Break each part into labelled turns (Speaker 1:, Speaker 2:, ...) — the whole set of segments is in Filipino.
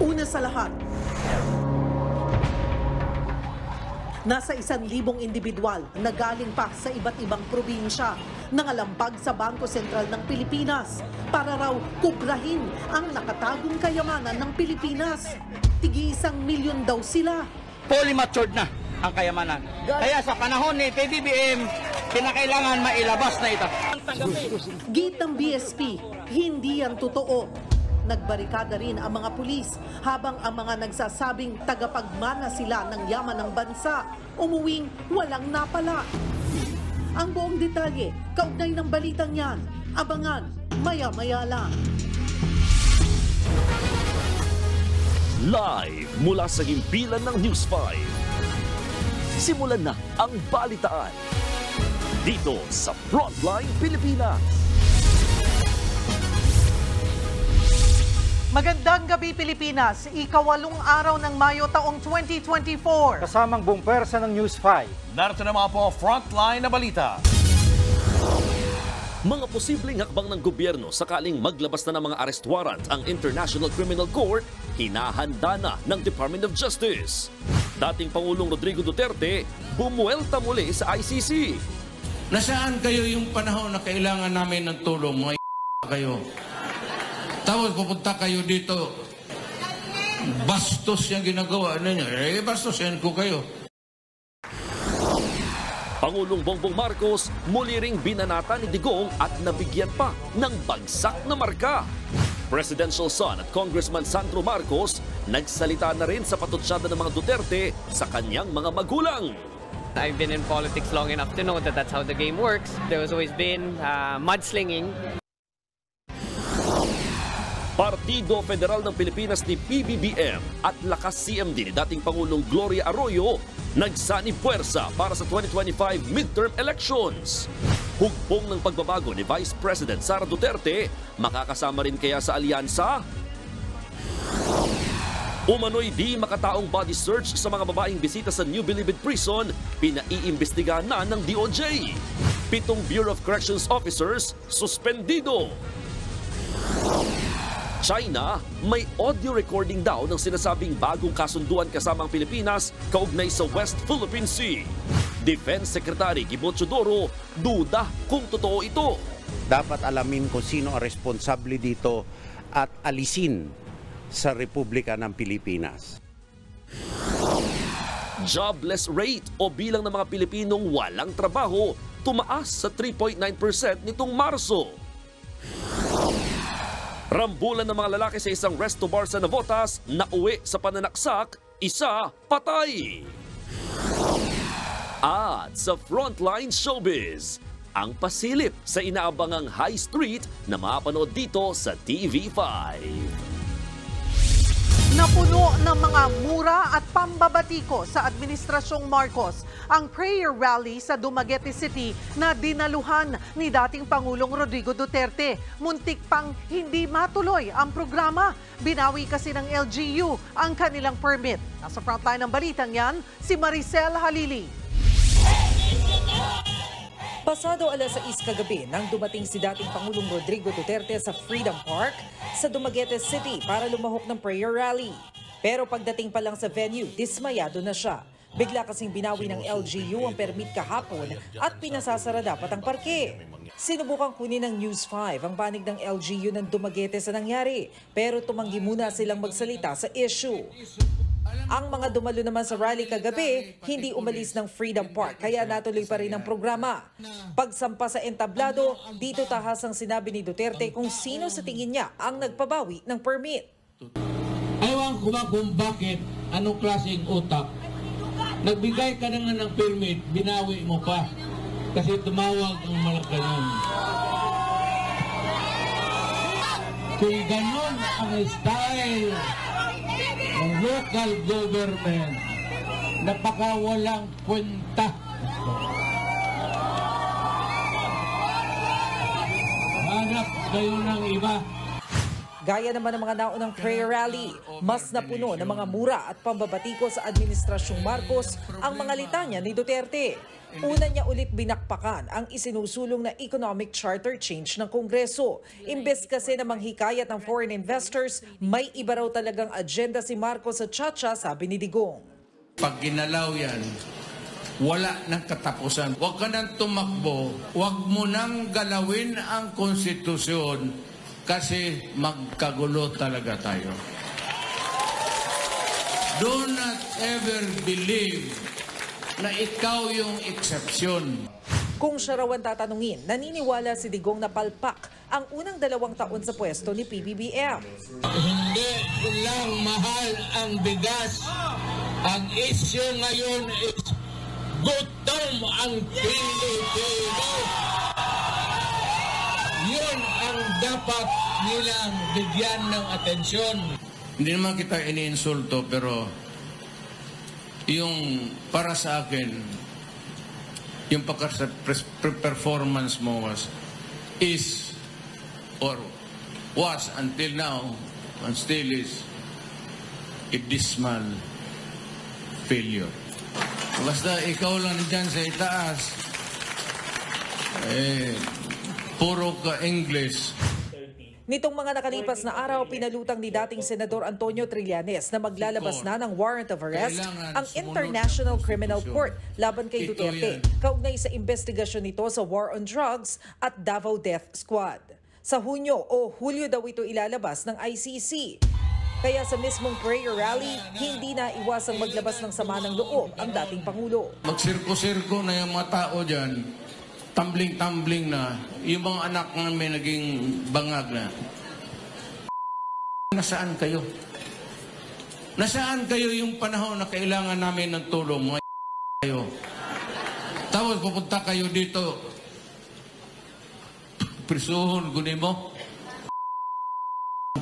Speaker 1: Una sa lahat, nasa 1,000 individual na galing pa sa iba't ibang probinsya nangalampag sa Bangko Sentral ng Pilipinas para raw kubrahin ang nakatagong kayamanan ng Pilipinas. Tig-1 milyon daw sila.
Speaker 2: Fully matured na ang kayamanan. Kaya sa panahon ni PBBM, kinakailangan mailabas na ito.
Speaker 1: Git ng BSP, hindi yan totoo. Nagbarikada rin ang mga pulis habang ang mga nagsasabing tagapagmana sila ng yaman ng bansa umuwing walang napala. Ang buong detalye, kaugnay ng balitang yan, abangan maya-maya lang.
Speaker 3: Live mula sa himpilan ng News 5. Simulan na ang balitaan dito sa Frontline Pilipinas.
Speaker 1: Magandang gabi Pilipinas, ika-8 araw ng Mayo taong 2024.
Speaker 4: Kasamang buong pwersa ng News 5.
Speaker 5: Narito na mga po Frontline na balita.
Speaker 3: Mga posibleng hakbang ng gobyerno sakaling maglabas na ng mga arrest warrant ang International Criminal Court, hinahanda na ng Department of Justice. Dating Pangulong Rodrigo Duterte, bumuelta muli sa ICC.
Speaker 6: Nasaan kayo yung panahon na kailangan namin ng tulong, mga kayo? Tapos pupunta kayo dito, bastos yung ginagawa ninyo. Bastos yan ko kayo.
Speaker 3: Pangulong Bongbong Marcos muli ring binanata ni Digong at nabigyan pa ng bagsak na marka. Presidential son at Congressman Sandro Marcos nagsalita na rin sa patutsyada ng mga Duterte sa kanyang mga magulang.
Speaker 7: I've been in politics long enough to know that that's how the game works. There has always been mudslinging.
Speaker 3: Partido Federal ng Pilipinas ni PBBM at lakas CMD ni dating Pangulong Gloria Arroyo nagsanib puwersa para sa 2025 midterm elections. Hugpong ng pagbabago ni Vice President Sara Duterte, makakasama rin kaya sa alyansa? Umano'y di makataong body search sa mga babaeng bisita sa New Bilibid Prison, pinaiimbestigahan na ng DOJ. 7 Bureau of Corrections officers suspendido. China, may audio recording daw ng sinasabing bagong kasunduan kasama ang Pilipinas kaugnay sa West Philippine Sea. Defense Secretary Gibo Teodoro, duda kung totoo ito.
Speaker 8: Dapat alamin kung sino ang responsable dito at alisin sa Republika ng Pilipinas.
Speaker 3: Jobless rate o bilang ng mga Pilipinong walang trabaho tumaas sa 3.9% nitong Marso. Rambulan ng mga lalaki sa isang resto bar sa Navotas, nauwi sa pananaksak, isa patay. At sa Frontline Showbiz, ang pasilip sa inaabangang High Street na mapanood dito sa TV5.
Speaker 1: Napuno ng mga mura at pambabatiko sa Administrasyong Marcos ang prayer rally sa Dumaguete City na dinaluhan ni dating Pangulong Rodrigo Duterte. Muntik pang hindi matuloy ang programa. Binawi kasi ng LGU ang kanilang permit. Nasa frontline ng balitang yan, si Maricel Halili.
Speaker 9: Pasado alas 6 kagabi nang dumating si dating Pangulong Rodrigo Duterte sa Freedom Park sa Dumaguete City para lumahok ng prayer rally. Pero pagdating pa lang sa venue, dismayado na siya. Bigla kasing binawi ng LGU ang permit kahapon at pinasasara dapat ang parke. Sinubukang kunin ng News 5 ang panig ng LGU ng Dumaguete sa nangyari, pero tumanggi muna silang magsalita sa issue. Ang mga dumalo naman sa rally kagabi, hindi umalis ng Freedom Park kaya natuloy pa rin ang programa. Pagsampa sa entablado, dito tahas ang sinabi ni Duterte kung sino sa tingin niya ang nagpabawi ng permit.
Speaker 6: Ewan ko ba kung bakit, anong klaseng utak. Nagbigay ka na nga ng permit, binawi mo pa. Kasi tumawag ang Malacanang. Kung ganon ang style ng local government, napakawalang kwenta. Hanap kayo ng iba.
Speaker 9: Gaya naman ng mga naunang prayer rally, mas napuno ng mga mura at pambabatiko sa Administrasyong Marcos ang mga litanya ni Duterte. Una niya ulit binakpakan ang isinusulong na economic charter change ng Kongreso. Imbes kasi na manghikayat ng foreign investors, may iba raw talagang agenda si Marcos sa Chacha, sabi ni Digong.
Speaker 6: Pag ginalaw yan, wala nang katapusan. Huwag ka nang tumakbo. Huwag mo nang galawin ang konstitusyon kasi magkagulo talaga tayo. Do not ever believe na ikaw yung exception.
Speaker 9: Kung siya raw ang tatanungin, naniniwala si Digong na palpak ang unang 2 taon sa pwesto ni PBBM.
Speaker 6: Hindi lang mahal ang bigas. Ang issue ngayon is gutom ang Pilipino. Yun ang dapat nilang bigyan ng atensyon. Hindi naman kita iniinsulto, pero yung para sa akin, yung performance mo is or was until now and still is a dismal failure. Basta ikaw lang dyan sa itaas, puro ka English.
Speaker 9: Nitong mga nakalipas na araw, pinalutang ni dating Senador Antonio Trillanes na maglalabas na ng warrant of arrest ang International Criminal Court laban kay Duterte, kaugnay sa investigasyon nito sa war on drugs at Davao Death Squad. Sa Hunyo o Hulyo daw ito ilalabas ng ICC. Kaya sa mismong prayer rally, hindi na iwasang maglabas ng sama ng loob ang dating Pangulo.
Speaker 6: Magsirko-sirko na yung mga tao dyan, tumbling-tumbling na, yung mga anak nga may naging bangag na. Nasaan kayo? Nasaan kayo yung panahon na kailangan namin ng tulong? Mga kayo. Tapos pupunta kayo dito, prisuhon, gunin mo.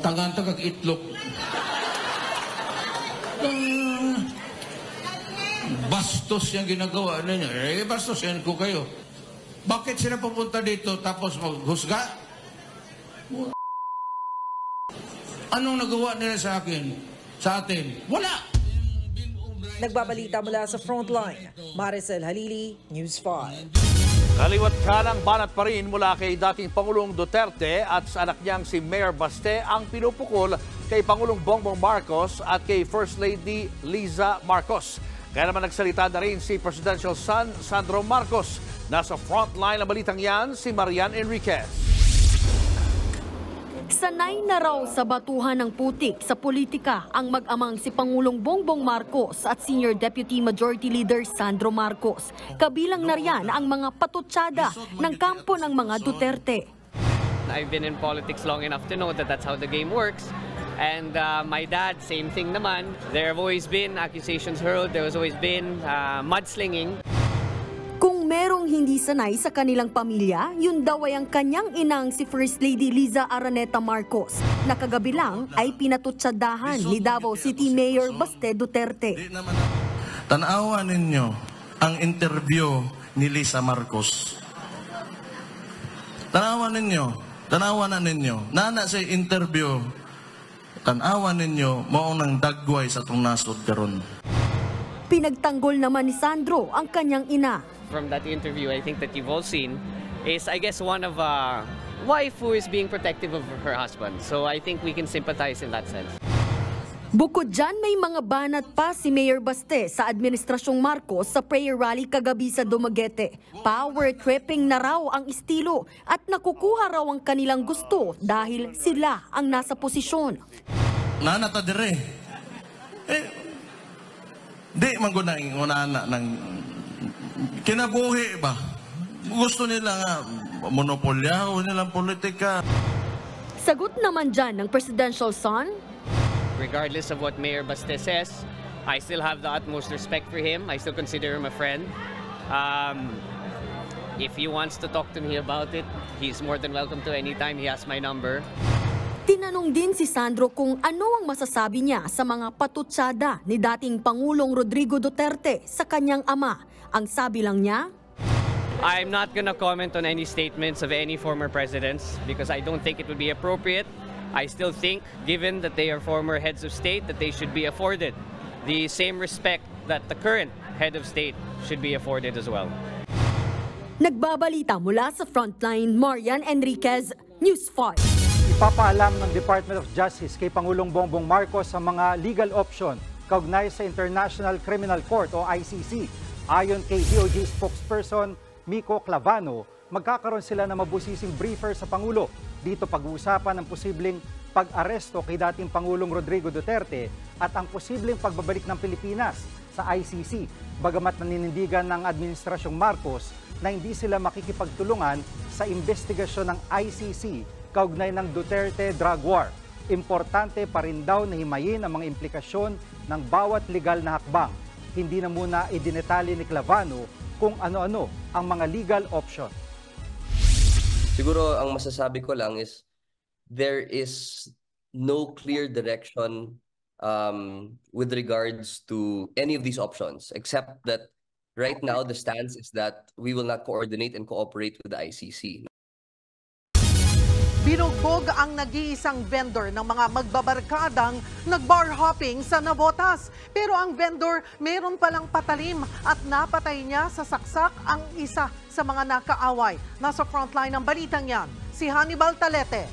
Speaker 6: Tangan-tagag itlog. Bastos yung ginagawa ninyo. Bastos yan ko kayo. Bakit sila pupunta dito tapos maghusga? Anong nagawa nila sa akin? Sa atin? Wala!
Speaker 9: Nagbabalita mula sa Frontline, Maricel Halili, News 5.
Speaker 5: Kaliwat kanang banat pa rin mula kay dating Pangulong Duterte at sa anak niyang si Mayor Baste ang pinupukol kay Pangulong Bongbong Marcos at kay First Lady Liza Marcos. Kaya naman nagsalita na rin si Presidential son Sandro Marcos. Nasa frontline ng balitang yan si Marian Enriquez.
Speaker 10: Sanay na raw sa batuhan ng putik sa politika ang mag-amang si Pangulong Bongbong Marcos at Senior Deputy Majority Leader Sandro Marcos. Kabilang na riyan ang mga patutsada ng kampo ng mga Duterte.
Speaker 7: I've been in politics long enough to know that that's how the game works. And my dad, same thing naman. There have always been accusations hurled. There has always been mudslinging.
Speaker 10: Kung merong hindi sanay sa kanilang pamilya, yun daw ay ang kanyang inang si First Lady Liza Araneta Marcos, na kagabi lang ay pinatutsadahan ni Davao City Mayor Baste Duterte.
Speaker 11: Tanawan ninyo ang interview ni Liza Marcos. Tanawan na ninyo. Nana sa interview, tanawan ninyo, maunang dagway sa itong nasod karon.
Speaker 10: Pinagtanggol naman ni Sandro ang kanyang ina.
Speaker 7: From that interview, I think that you've all seen, is I guess one of a wife who is being protective of her husband. So I think we can sympathize in that sense.
Speaker 10: Bukod dyan, may mga banat pa si Mayor Baste sa Administrasyong Marcos sa prayer rally kagabi sa Dumaguete. Power tripping na raw ang estilo at nakukuha raw ang kanilang gusto dahil sila ang nasa posisyon.
Speaker 11: Nana ta dire. Di magunang unana ng kinabuhi ba? Gusto nila nga monopolya o nilang politika.
Speaker 10: Sagot naman dyan ng presidential son.
Speaker 7: Regardless of what Mayor Baste says, I still have the utmost respect for him. I still consider him a friend. If he wants to talk to me about it, he's more than welcome to anytime. He has my number.
Speaker 10: Tinanong din si Sandro kung ano ang masasabi niya sa mga patutsada ni dating Pangulong Rodrigo Duterte sa kanyang ama. Ang sabi lang niya,
Speaker 7: I'm not gonna comment on any statements of any former presidents because I don't think it would be appropriate. I still think, given that they are former heads of state, that they should be afforded the same respect that the current head of state should be afforded as well.
Speaker 10: Nagbabalita mula sa Frontline, Marian Enriquez, News 5.
Speaker 4: Ipapaalam ng Department of Justice kay Pangulong Bongbong Marcos ang mga legal option kaugnay sa International Criminal Court o ICC. Ayon kay DOJ spokesperson Miko Clavano, magkakaroon sila ng mabusising briefer sa Pangulo. Dito pag-uusapan ang posibleng pag-aresto kay dating Pangulong Rodrigo Duterte at ang posibleng pagbabalik ng Pilipinas sa ICC. Bagamat naninindigan ng Administrasyong Marcos na hindi sila makikipagtulungan sa investigasyon ng ICC kaugnay ng Duterte drug war. Importante pa rin daw na himayin ang mga implikasyon ng bawat legal na hakbang. Hindi na muna idinetali ni Clavano kung ano-ano ang mga legal option.
Speaker 12: Siguro ang masasabi ko lang is there is no clear direction with regards to any of these options, except that right now the stance is that we will not coordinate and cooperate with the ICC.
Speaker 1: Binugbog ang nag-iisang vendor ng mga magbabarkadang nag-bar hopping sa Navotas. Pero ang vendor meron palang patalim at napatay niya sa saksak ang isa sa mga nakaaway. Nasa frontline ng balitang yan, si Hannibal Talete.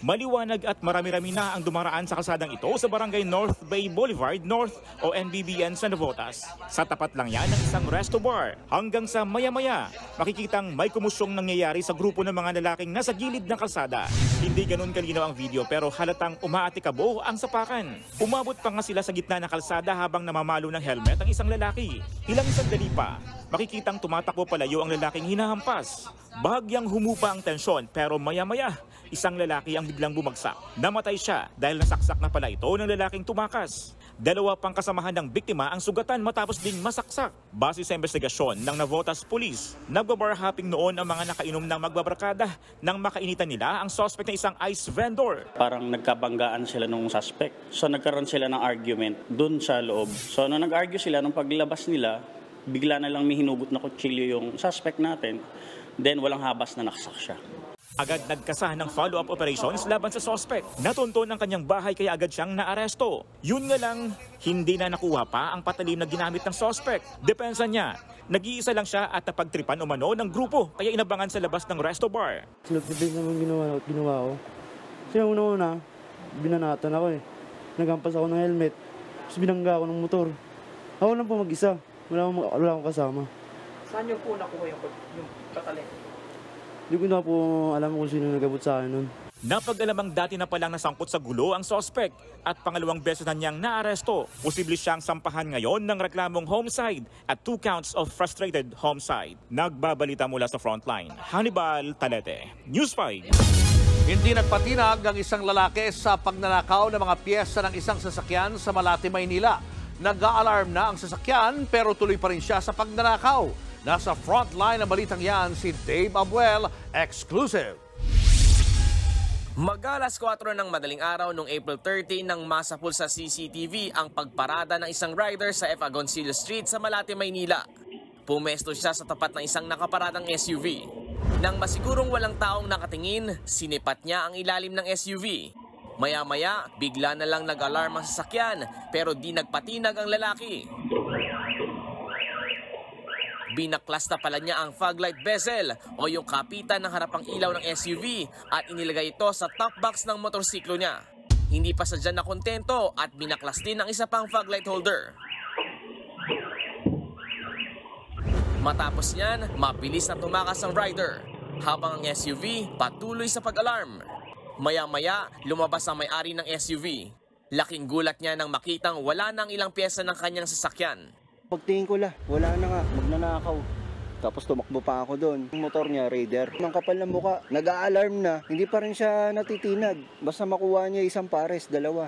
Speaker 13: Maliwanag at marami-rami na ang dumaraan sa kalsadang ito sa barangay North Bay Boulevard North o NBBN sa Navotas. Sa tapat lang yan ng isang resto bar. Hanggang sa maya-maya, makikitang may kumusyong nangyayari sa grupo ng mga lalaking nasa gilid ng kalsada. Hindi ganun kalinaw ang video pero halatang umaatikabo ang sapakan. Umabot pa nga sila sa gitna ng kalsada habang namamalo ng helmet ang isang lalaki. Ilang sandali pa, makikitang tumatakbo palayo ang lalaking hinahampas. Bahagyang humupa ang tensyon pero maya-maya, isang lalaki ang biglang bumagsak. Namatay siya dahil nasaksak na pala ito ng lalaking tumakas. Dalawa pang kasamahan ng biktima ang sugatan matapos ding masaksak. Base sa investigasyon ng Navotas Police, nagbabar hopping noon ang mga nakainom ng magbabarkada nang makainitan nila ang suspect na isang ice vendor.
Speaker 14: Parang nagkabanggaan sila nung suspect. So nagkaroon sila ng argument dun sa loob. So nung nag-argue sila, nung paglabas nila, bigla na lang may hinugot na kutsilyo yung suspect natin. Then walang habas na naksak siya.
Speaker 13: Agad nagkasahan ng follow-up operations laban sa suspect. Natunton ang kanyang bahay kaya agad siyang naaresto. Yun nga lang, hindi na nakuha pa ang patalim na ginamit ng suspect. Depensa niya, nag-iisa lang siya at napagtripan umano ng grupo kaya inabangan sa labas ng resto bar.
Speaker 15: Sinagpipig naman ginawa ko. Kasi una-una, binanatan ako eh. Naghampas ako ng helmet, tapos binangga ako ng motor. Ako lang po mag-isa, wala akong kasama.
Speaker 16: Saan yung po nakuha yung patalim?
Speaker 15: Hindi ko na po alam kung sino nagabot sa akin nun.
Speaker 13: Napag-alamang dati na palang nasangkot sa gulo ang suspect at pangalawang beses na niyang naaresto. Posible siyang sampahan ngayon ng reklamong homicide at 2 counts of frustrated homicide. Nagbabalita mula sa Frontline, Hannibal Talete, News 5.
Speaker 5: Hindi nagpatinag ang isang lalaki sa pagnanakaw ng mga piyesa ng isang sasakyan sa Malate, Maynila. Nag-a-alarm na ang sasakyan pero tuloy pa rin siya sa pagnanakaw. Nasa frontline ng balitang yan si Dave Abuel, exclusive.
Speaker 17: Mag-alas 4 ng madaling araw noong April 30 nang masapul sa CCTV ang pagparada ng isang rider sa F. Agoncillo Street sa Malate, Maynila. Pumesto siya sa tapat ng isang nakaparadang SUV. Nang masigurong walang taong nakatingin, sinipat niya ang ilalim ng SUV. Maya-maya, bigla na lang nag-alarm ang sasakyan pero di nagpatinag ang lalaki. Binaklas na pala niya ang fog light bezel o yung kapitan ng harapang ilaw ng SUV at inilagay ito sa top box ng motorsiklo niya. Hindi pa sa dyan nakontento at binaklas din ang isa pang fog light holder. Matapos niyan, mabilis na tumakas ang rider habang ang SUV patuloy sa pag-alarm. Maya-maya, lumabas ang may-ari ng SUV. Laking gulat niya nang makitang wala na ang ilang pyesa ng kanyang sasakyan.
Speaker 18: Pagtingin ko wala na nga, magnanakaw. Tapos tumakbo pa ako doon. Yung motor niya, Raider. Ang kapal ng muka, nag-a-alarm na. Hindi pa rin siya natitinag. Basta makuha niya isang pares, dalawa.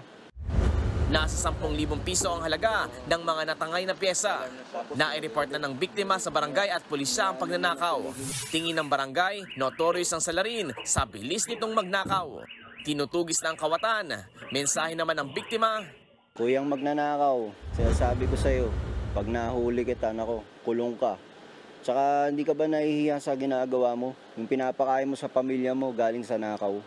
Speaker 17: Nasa 10,000 piso ang halaga ng mga natangay na pyesa. Nai-report na ng biktima sa barangay at pulisya ang pagnanakaw. Tingin ng barangay, notorious ang salarin sa bilis nitong magnakaw. Tinutugis na ang kawatan. Mensahe naman ng biktima,
Speaker 18: Kuyang magnanakaw, sinasabi ko sa'yo, pag nahuli kita, nako, kulong ka. Tsaka hindi ka ba nahihiya sa ginagawa mo? Yung pinapakain mo sa pamilya mo galing sa nakaw.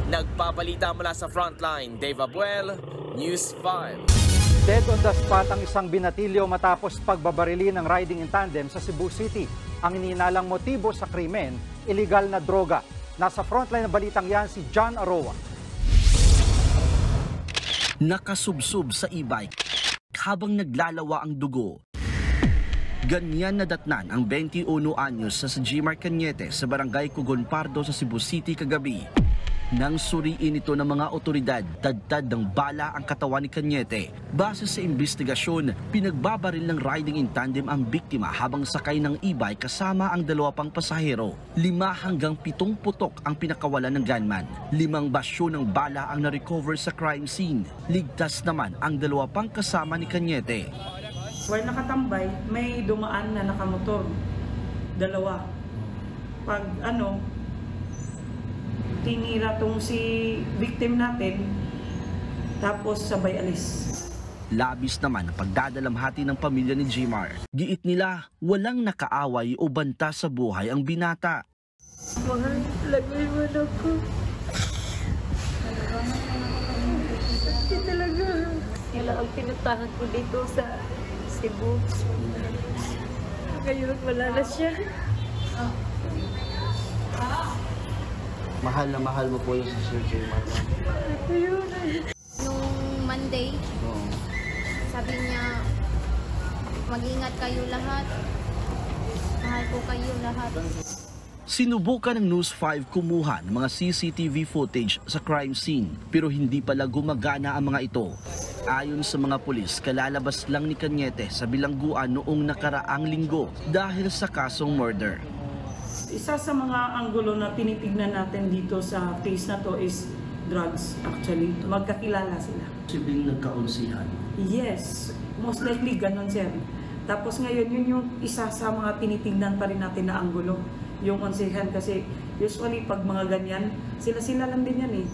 Speaker 17: Nagpabalita mula sa Frontline, Dave Abuel, News 5.
Speaker 4: Dead on the spot ang isang binatilyo matapos pagbabarili ng riding in tandem sa Cebu City. Ang ininalang motibo sa krimen, illegal na droga. Nasa frontline ng balitang yan si John Aroa.
Speaker 19: Nakasubsob sa e-bike habang naglalawa ang dugo. Ganyan nadatnan ang 21 anyos sa Jimar Cañete sa barangay Cugon Pardo sa Cebu City kagabi. Nang suriin ito ng mga otoridad, tadtad ng bala ang katawan ni Cañete. Base sa investigasyon, pinagbabaril ng riding in tandem ang biktima habang sakay ng e-bike kasama ang 2 pang pasahero. 5 hanggang 7 putok ang pinakawalan ng gunman. 5 basyo ng bala ang na-recover sa crime scene. Ligtas naman ang 2 pang kasama ni Cañete.
Speaker 20: While nakatambay, may dumaan na nakamotor. 2. Pag tinira tong si victim natin, tapos sabay alis.
Speaker 19: Labis naman ang pagdadalamhati ng pamilya ni Jimar. Giit nila, walang nakaaway o banta sa buhay ang binata.
Speaker 21: Mahal, lagay mo na ko. Hindi talaga. Sila ang pinuntahan ko dito sa Cebu. Ngayon, wala na siya.
Speaker 19: Mahal na mahal mo po yung si Sir Jimar.
Speaker 22: Nung Monday, sabi niya, mag-ingat kayo lahat. Mahal ko kayo lahat.
Speaker 19: Sinubukan ng News 5 kumuha ng mga CCTV footage sa crime scene pero hindi pala gumagana ang mga ito. Ayon sa mga pulis, kalalabas lang ni Cañete sa bilangguan noong nakaraang linggo dahil sa kasong murder.
Speaker 20: Isa sa mga anggulo na tinitignan natin dito sa case na to is drugs actually. Magkakilala sila.
Speaker 19: Sibling nagkaunsihan?
Speaker 20: Yes, most likely ganun sir. Tapos ngayon yun yung isa sa mga tinitignan pa rin natin na anggulo. Yung onsihan kasi usually pag mga ganyan, sila-sila lang din yan eh.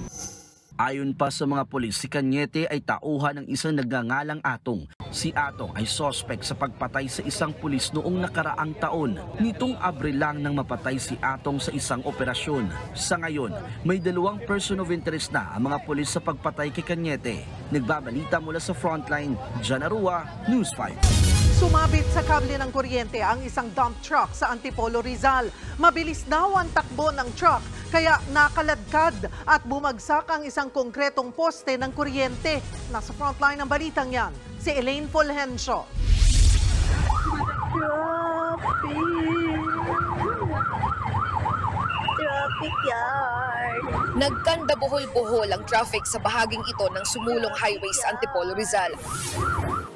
Speaker 19: Ayon pa sa mga pulis, si Cañete ay tauhan ng isang nagngangalang Atong. Si Atong ay suspect sa pagpatay sa isang pulis noong nakaraang taon. Nitong Abril lang nang mapatay si Atong sa isang operasyon. Sa ngayon, may 2 person of interest na ang mga pulis sa pagpatay kay Cañete. Nagbabalita mula sa Frontline, John Arua, News 5.
Speaker 1: Sumabit sa kable ng kuryente ang isang dump truck sa Antipolo, Rizal. Mabilis daw ang takbo ng truck kaya nakaladkad at bumagsak ang isang konkretong poste ng kuryente. Nasa frontline ng balitang yan, si Elaine Fulgencio.
Speaker 22: Traffic yard. Nagkanda buhol-buhol ang traffic sa bahaging ito ng sumulong highway sa Antipolo, Rizal.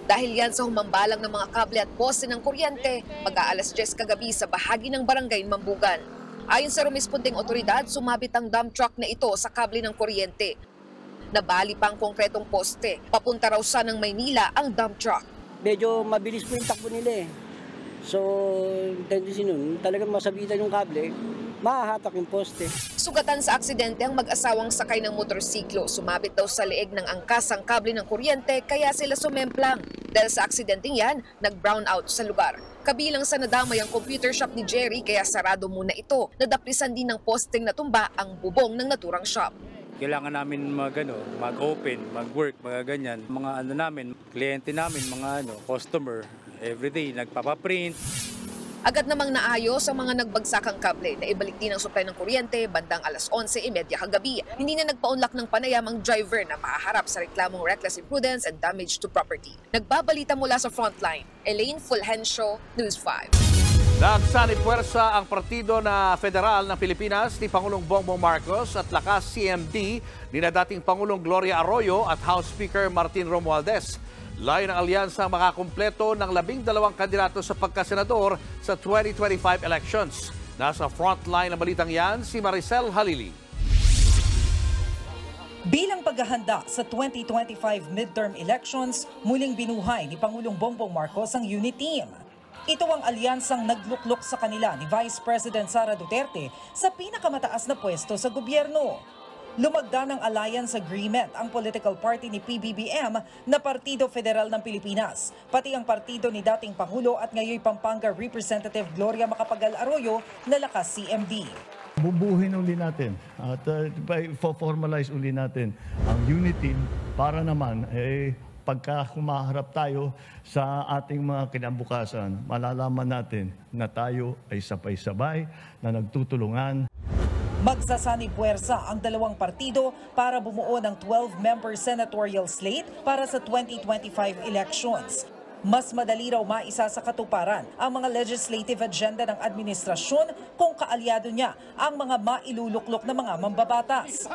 Speaker 22: Dahil yan sa humambalang ng mga kable at poste ng kuryente, mag-aalas 10 kagabi sa bahagi ng barangay Mambugan. Ayon sa rumisponding otoridad, sumabit ang dump truck na ito sa kable ng kuryente. Nabali pa ang konkretong poste. Papunta raw sa ng Maynila ang dump truck.
Speaker 23: Medyo mabilis po yung takbo nila eh. So, tendency nun, talagang masabitan yung kable, mahahatak yung poste.
Speaker 22: Sugatan sa aksidente ang mag-asawang sakay ng motorsiklo. Sumabit daw sa leeg ng angkas ang kable ng kuryente kaya sila sumemplang. Dahil sa aksidenteng yan, nag-brown out sa lugar. Kabilang sa nadamay ang computer shop ni Jerry kaya sarado muna ito. Nadaplisan din ng posting natumba ang bubong ng naturang shop.
Speaker 24: Kailangan namin mag-open, mag-work, mga ganyan. Mga namin, kliyente namin, mga customer, everyday nagpapaprint.
Speaker 22: Agad namang naayos ang mga nagbagsakang kable na ibalik din ang supply ng kuryente bandang alas 11:30 kagabi. Hindi na nagpaunlak ng panayam ang driver na mahaharap sa reklamong reckless imprudence and damage to property. Nagbabalita mula sa Frontline, Elaine Fulgencio, News 5.
Speaker 5: Nagsanib puwersa ang partido na federal ng Pilipinas ni Pangulong Bongbong Marcos at lakas CMD ni na dating Pangulong Gloria Arroyo at House Speaker Martin Romualdez. Layo ng alyansa makakumpleto ng 12 kandidato sa pagkasenador sa 2025 elections. Nasa frontline ng balitang yan, si Maricel Halili.
Speaker 9: Bilang paghahanda sa 2025 midterm elections, muling binuhay ni Pangulong Bongbong Marcos ang unit team. Ito ang alyansang nagluklok sa kanila ni Vice President Sara Duterte sa pinakamataas na pwesto sa gobyerno. Lumagda ng alliance agreement ang political party ni PBBM na Partido Federal ng Pilipinas, pati ang partido ni dating Pangulo at ngayon Pampanga Representative Gloria Macapagal Arroyo na lakas CMD.
Speaker 2: Bubuhin uli natin at formalize uli natin ang unity para naman pagka humaharap tayo sa ating mga kinabukasan, malalaman natin na tayo ay sabay-sabay na nagtutulungan.
Speaker 9: Magsasani puwersa ang dalawang partido para bumuo ng 12-member senatorial slate para sa 2025 elections. Mas madali raw maisa sa katuparan ang mga legislative agenda ng administrasyon kung kaalyado niya ang mga mailuluklok na mga mambabatas.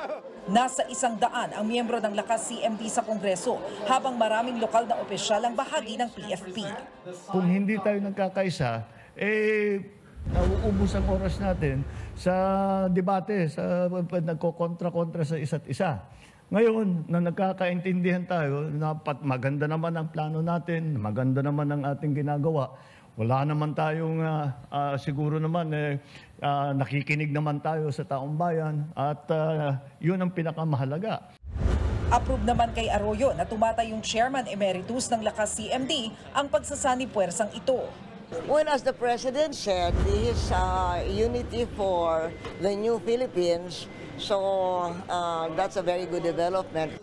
Speaker 9: Nasa 100 ang miyembro ng lakas CMD sa Kongreso habang maraming lokal na opisyal ang bahagi ng PFP.
Speaker 2: Kung hindi tayo nagkakaisa, nauubos ang oras natin sa debate, sa nagkokontra-kontra sa isa't isa. Ngayon, na nagkakaintindihan tayo, maganda naman ang plano natin, maganda naman ang ating ginagawa. Wala naman tayong, siguro naman, nakikinig naman tayo sa taong bayan at yun ang pinakamahalaga.
Speaker 9: Approve naman kay Arroyo na tumatayong Chairman Emeritus ng Lakas CMD ang pagsasani puwersang ito.
Speaker 3: When, as the President said, this is unity for the new Philippines, so that's a very good development.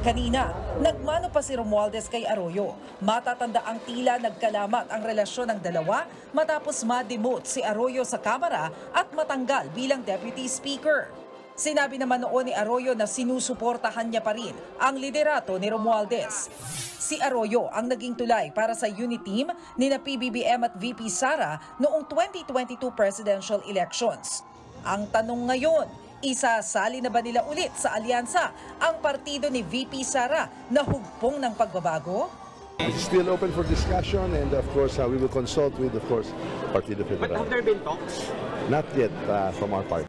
Speaker 9: Kanina, nagmano pa si Romualdez kay Arroyo. Matatanda ang tila nagkalamat ang relasyon ng dalawa matapos ma-demote si Arroyo sa Kamara at matanggal bilang Deputy Speaker. Sinabi naman noon ni Arroyo na sinusuportahan niya pa rin ang liderato ni Romualdez. Si Arroyo ang naging tulay para sa unit team ni na PBBM at VP Sara noong 2022 presidential elections. Ang tanong ngayon, isasali na ba nila ulit sa alyansa ang partido ni VP Sara na hugpong ng pagbabago?
Speaker 6: It's still open for discussion and of course we will consult with Partido Federal.
Speaker 16: But have there been talks?
Speaker 6: Not yet from our part.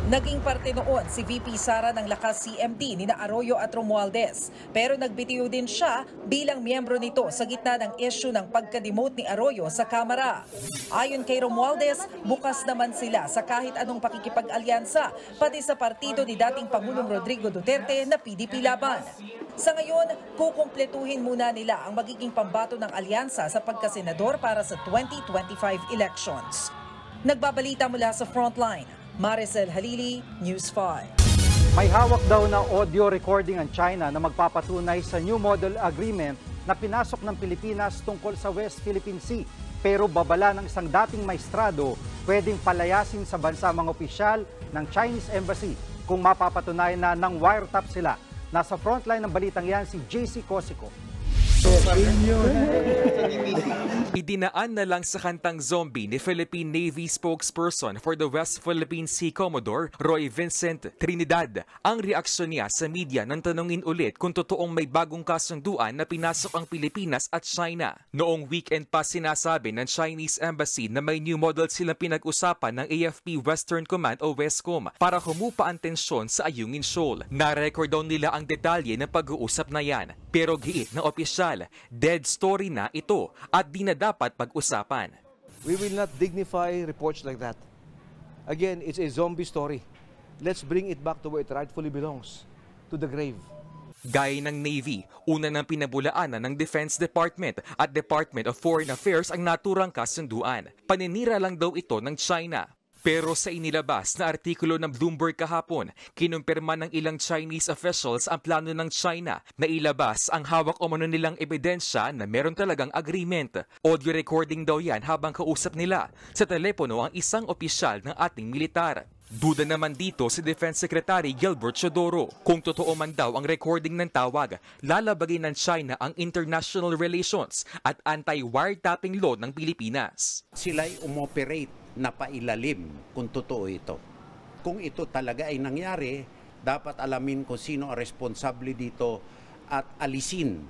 Speaker 9: Naging parte noon si VP Sara ng Lakas CMD ni na Arroyo at Romualdez. Pero nagbitiw din siya bilang miyembro nito sa gitna ng issue ng pagka-demote ni Arroyo sa Kamara. Ayon kay Romualdez, bukas naman sila sa kahit anong pakikipag-alyansa, pati sa partido ni dating Pangulong Rodrigo Duterte na PDP Laban. Sa ngayon, kukumpletuhin muna nila ang magiging pambato ng alyansa sa pagkasenador para sa 2025 elections. Nagbabalita mula sa Frontline, Maricel Halili, News 5.
Speaker 4: May hawak daw na audio recording ang China na magpapatunay sa New Model Agreement na pinasok ng Pilipinas tungkol sa West Philippine Sea. Pero babala ng isang dating maestrado, pwedeng palayasin sa bansa mga opisyal ng Chinese Embassy kung mapapatunayan na ng wiretap sila. Nasa frontline ng balitang yan si JC Cosico.
Speaker 8: Idinaan na lang sa kantang Zombie ni Philippine Navy spokesperson for the West Philippine Sea Commodore Roy Vincent Trinidad ang reaksyon niya sa media nang tanungin ulit kung totoong may bagong kasunduan na pinasok ang Pilipinas at China. Noong weekend pa sinasabi ng Chinese Embassy na may new model silang pinag-usapan ng AFP Western Command o Westcom para humupa ang tensyon sa Ayungin Shoal. Na-record daw nila ang detalye ng pag-uusap na yan. Pero giit ng opisyal, dead story na ito at di na dapat pag-usapan.
Speaker 25: We will not dignify reports like that. Again, it's a zombie story. Let's bring it back to where it rightfully belongs, to the grave.
Speaker 8: Gaya ng Navy, una ng pinabulaanan ng Defense Department at Department of Foreign Affairs ang naturang kasunduan. Paninira lang daw ito ng China. Pero sa inilabas na artikulo ng Bloomberg kahapon, kinumpirma ng ilang Chinese officials ang plano ng China na ilabas ang hawak o umano nilang ebidensya na meron talagang agreement. Audio recording daw yan habang kausap nila sa telepono ang isang opisyal ng ating militar. Duda naman dito si Defense Secretary Gilbert Chodoro. Kung totoo man daw ang recording ng tawag, lalabagin ng China ang international relations at anti-wiretapping law ng Pilipinas.
Speaker 26: Sila'y umoperate na pailalim kung totoo ito. Kung ito talaga ay nangyari, dapat alamin kung sino ang responsable dito at alisin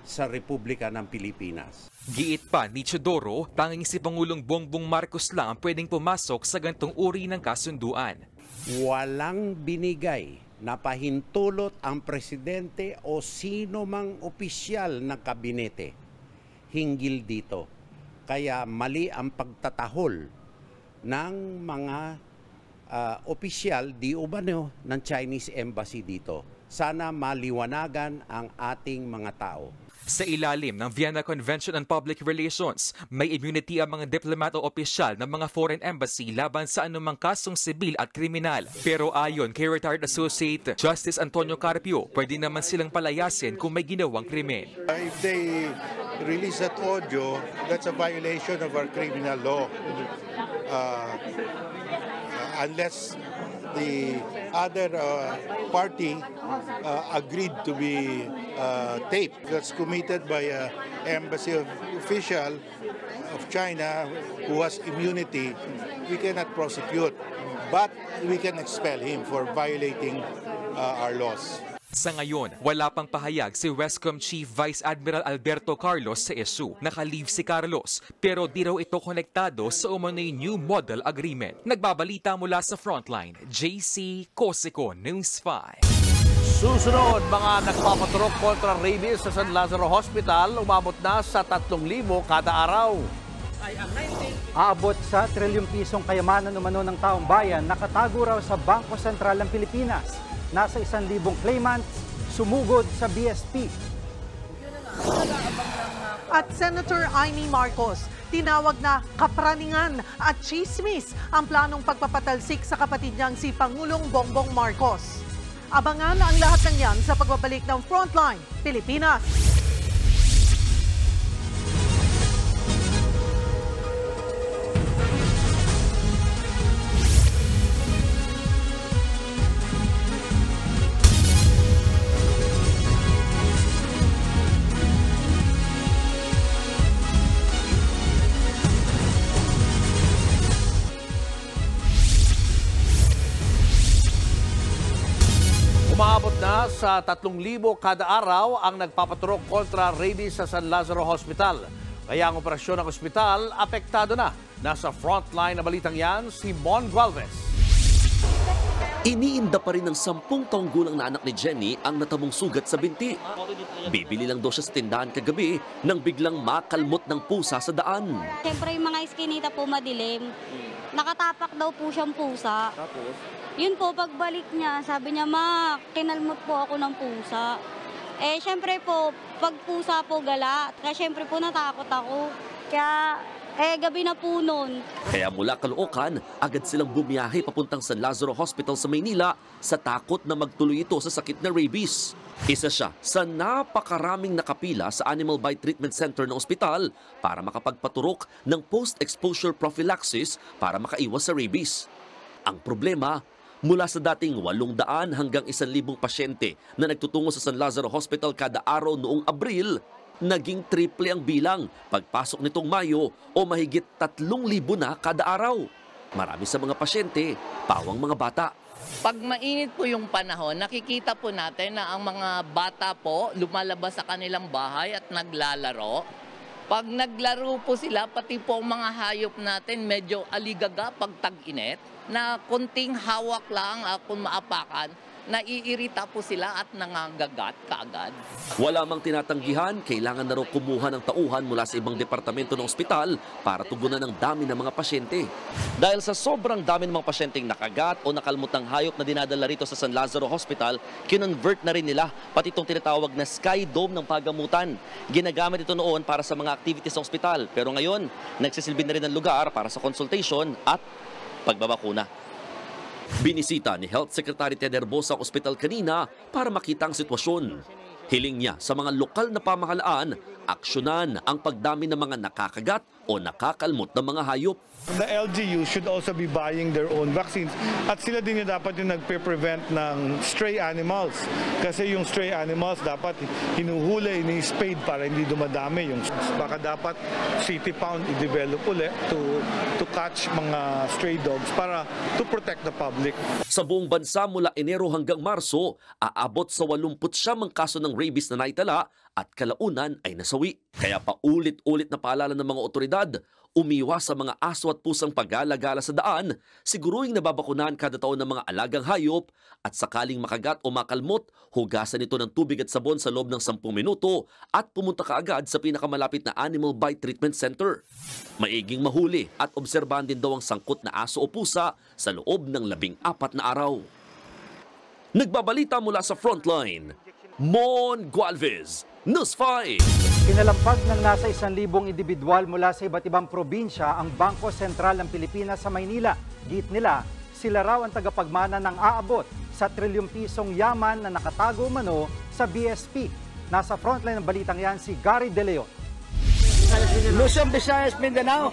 Speaker 26: sa Republika ng Pilipinas.
Speaker 8: Giit pa ni Chodoro, tanging si Pangulong Bongbong Marcos lang ang pwedeng pumasok sa gantong uri ng kasunduan.
Speaker 26: Walang binigay na pahintulot ang presidente o sino mang opisyal ng kabinete hinggil dito. Kaya mali ang pagtatahol ng mga opisyal di umano ng Chinese Embassy dito. Sana maliwanagan ang ating mga tao.
Speaker 8: Sa ilalim ng Vienna Convention on Public Relations, may immunity ang mga diplomat o opisyal ng mga foreign embassy laban sa anumang kasong sibil at kriminal. Pero ayon kay retired Associate Justice Antonio Carpio, pwede naman silang palayasin kung may ginawang krimen.
Speaker 7: If they release that audio, that's a violation of our criminal law. Unless the other party agreed to be taped. That's committed by an embassy official of China who has immunity. We cannot prosecute, but we can expel him for violating our laws.
Speaker 8: Sa ngayon, wala pang pahayag si Westcom Chief Vice Admiral Alberto Carlos sa issue. Naka-leave si Carlos, pero di raw ito konektado sa umano'y New Model Agreement. Nagbabalita mula sa Frontline, JC Cosico, News 5.
Speaker 5: Susunod, mga nagpapaturok kontra rabies sa San Lazaro Hospital, umabot na sa 3,000 kada araw.
Speaker 4: Aabot sa trilyong pisong kayamanan umano ng taong bayan, nakatago raw sa Bangko Sentral ng Pilipinas. Nasa 1,000 claimants sumugod sa BSP.
Speaker 1: At Senator Amy Marcos, tinawag na kapraningan at chismis ang planong pagpapatalsik sa kapatid niyang si Pangulong Bongbong Marcos. Abangan ang lahat ng yan sa pagbabalik ng Frontline Pilipinas.
Speaker 5: Umaabot na sa 3,000 kada araw ang nagpapaturok kontra rabies sa San Lazaro Hospital. Kaya ang operasyon ng ospital apektado na. Nasa frontline na balitang yan, si Mon Gualvez.
Speaker 10: Iniinda pa rin ng 10 taong gulang na anak ni Jenny ang natamong sugat sa binti. Bibili lang daw siya sa tindahan kagabi nang biglang makalmot ng pusa sa daan.
Speaker 11: Siyempre yung mga iskinita po madilim. Nakatapak daw po siyang pusa.
Speaker 10: Tapos?
Speaker 11: Yun po, pagbalik niya, sabi niya, ma, kinalmot po ako ng pusa. Eh, siyempre po, pag pusa po gala, kaya siyempre po natakot ako. Kaya, gabi na po noon.
Speaker 10: Kaya mula Caloocan, agad silang bumiyahe papuntang San Lazaro Hospital sa Maynila sa takot na magtuloy ito sa sakit na rabies. Isa siya sa napakaraming nakapila sa Animal Bite Treatment Center ng ospital para makapagpaturok ng post-exposure prophylaxis para makaiwas sa rabies. Ang problema, mula sa dating 800 hanggang 1,000 pasyente na nagtutungo sa San Lazaro Hospital kada araw noong Abril, naging triple ang bilang pagpasok nitong Mayo o mahigit 3,000 na kada araw. Marami sa mga pasyente, pawang mga bata.
Speaker 12: Pag mainit po yung panahon, nakikita po natin na ang mga bata po lumalabas sa kanilang bahay at naglalaro. Pag naglaro po sila, pati po ang mga hayop natin medyo aligaga pag tag-init, na konting hawak lang kung maapakan, naiirita po sila at nangangagat kaagad.
Speaker 10: Wala mang tinatanggihan, kailangan na raw kumuha ng tauhan mula sa ibang departamento ng ospital para tugunan ang dami ng mga pasyente. Dahil sa sobrang dami ng mga pasyenteng nakagat o nakalmot ng hayop na dinadala rito sa San Lazaro Hospital, kinonvert na rin nila pati itong tinatawag na Sky Dome ng pagamutan. Ginagamit ito noon para sa mga activities ng ospital, pero ngayon nagsisilbi na rin ng lugar para sa consultation at pagbabakuna. Binisita ni Health Secretary Ted Herbosa ang ospital kanina para makita ang sitwasyon. Hiling niya sa mga lokal na pamahalaan, aksyonan ang pagdami ng mga nakakagat o nakakalmot ng mga hayop.
Speaker 14: The LGU should also be buying their own vaccines at sila din yung dapat yung nagpe-prevent ng stray animals kasi yung stray animals dapat hinuhuli, ini-spade para hindi dumadami. Yung baka dapat city pound i-develop ulit to catch mga stray dogs para to protect the public.
Speaker 10: Sa buong bansa mula Enero hanggang Marso, aabot sa 89 ang kaso ng rabies na naitala at kalaunan ay nasawi. Kaya paulit-ulit na paalala ng mga otoridad, umiwas sa mga aso at pusang pagala-gala sa daan, siguruing nababakunahan kada taon ng mga alagang hayop at sakaling makagat o makalmot, hugasan ito ng tubig at sabon sa loob ng 10 minuto at pumunta kaagad sa pinakamalapit na Animal Bite Treatment Center. Maiging mahuli at obserbahan din daw ang sangkot na aso o pusa sa loob ng 14 na araw. Nagbabalita mula sa Frontline, Mon Gualvez, News 5.
Speaker 4: Pinalampag ng nasa 1,000 individual mula sa iba't ibang probinsya ang Bangko Sentral ng Pilipinas sa Maynila. Git nila, sila raw ang tagapagmana ng aabot sa trilyong pisong yaman na nakatago umano sa BSP. Nasa frontline ng balitang yan si Gary De Leon.
Speaker 16: Luzon, Visayas, Mindanao.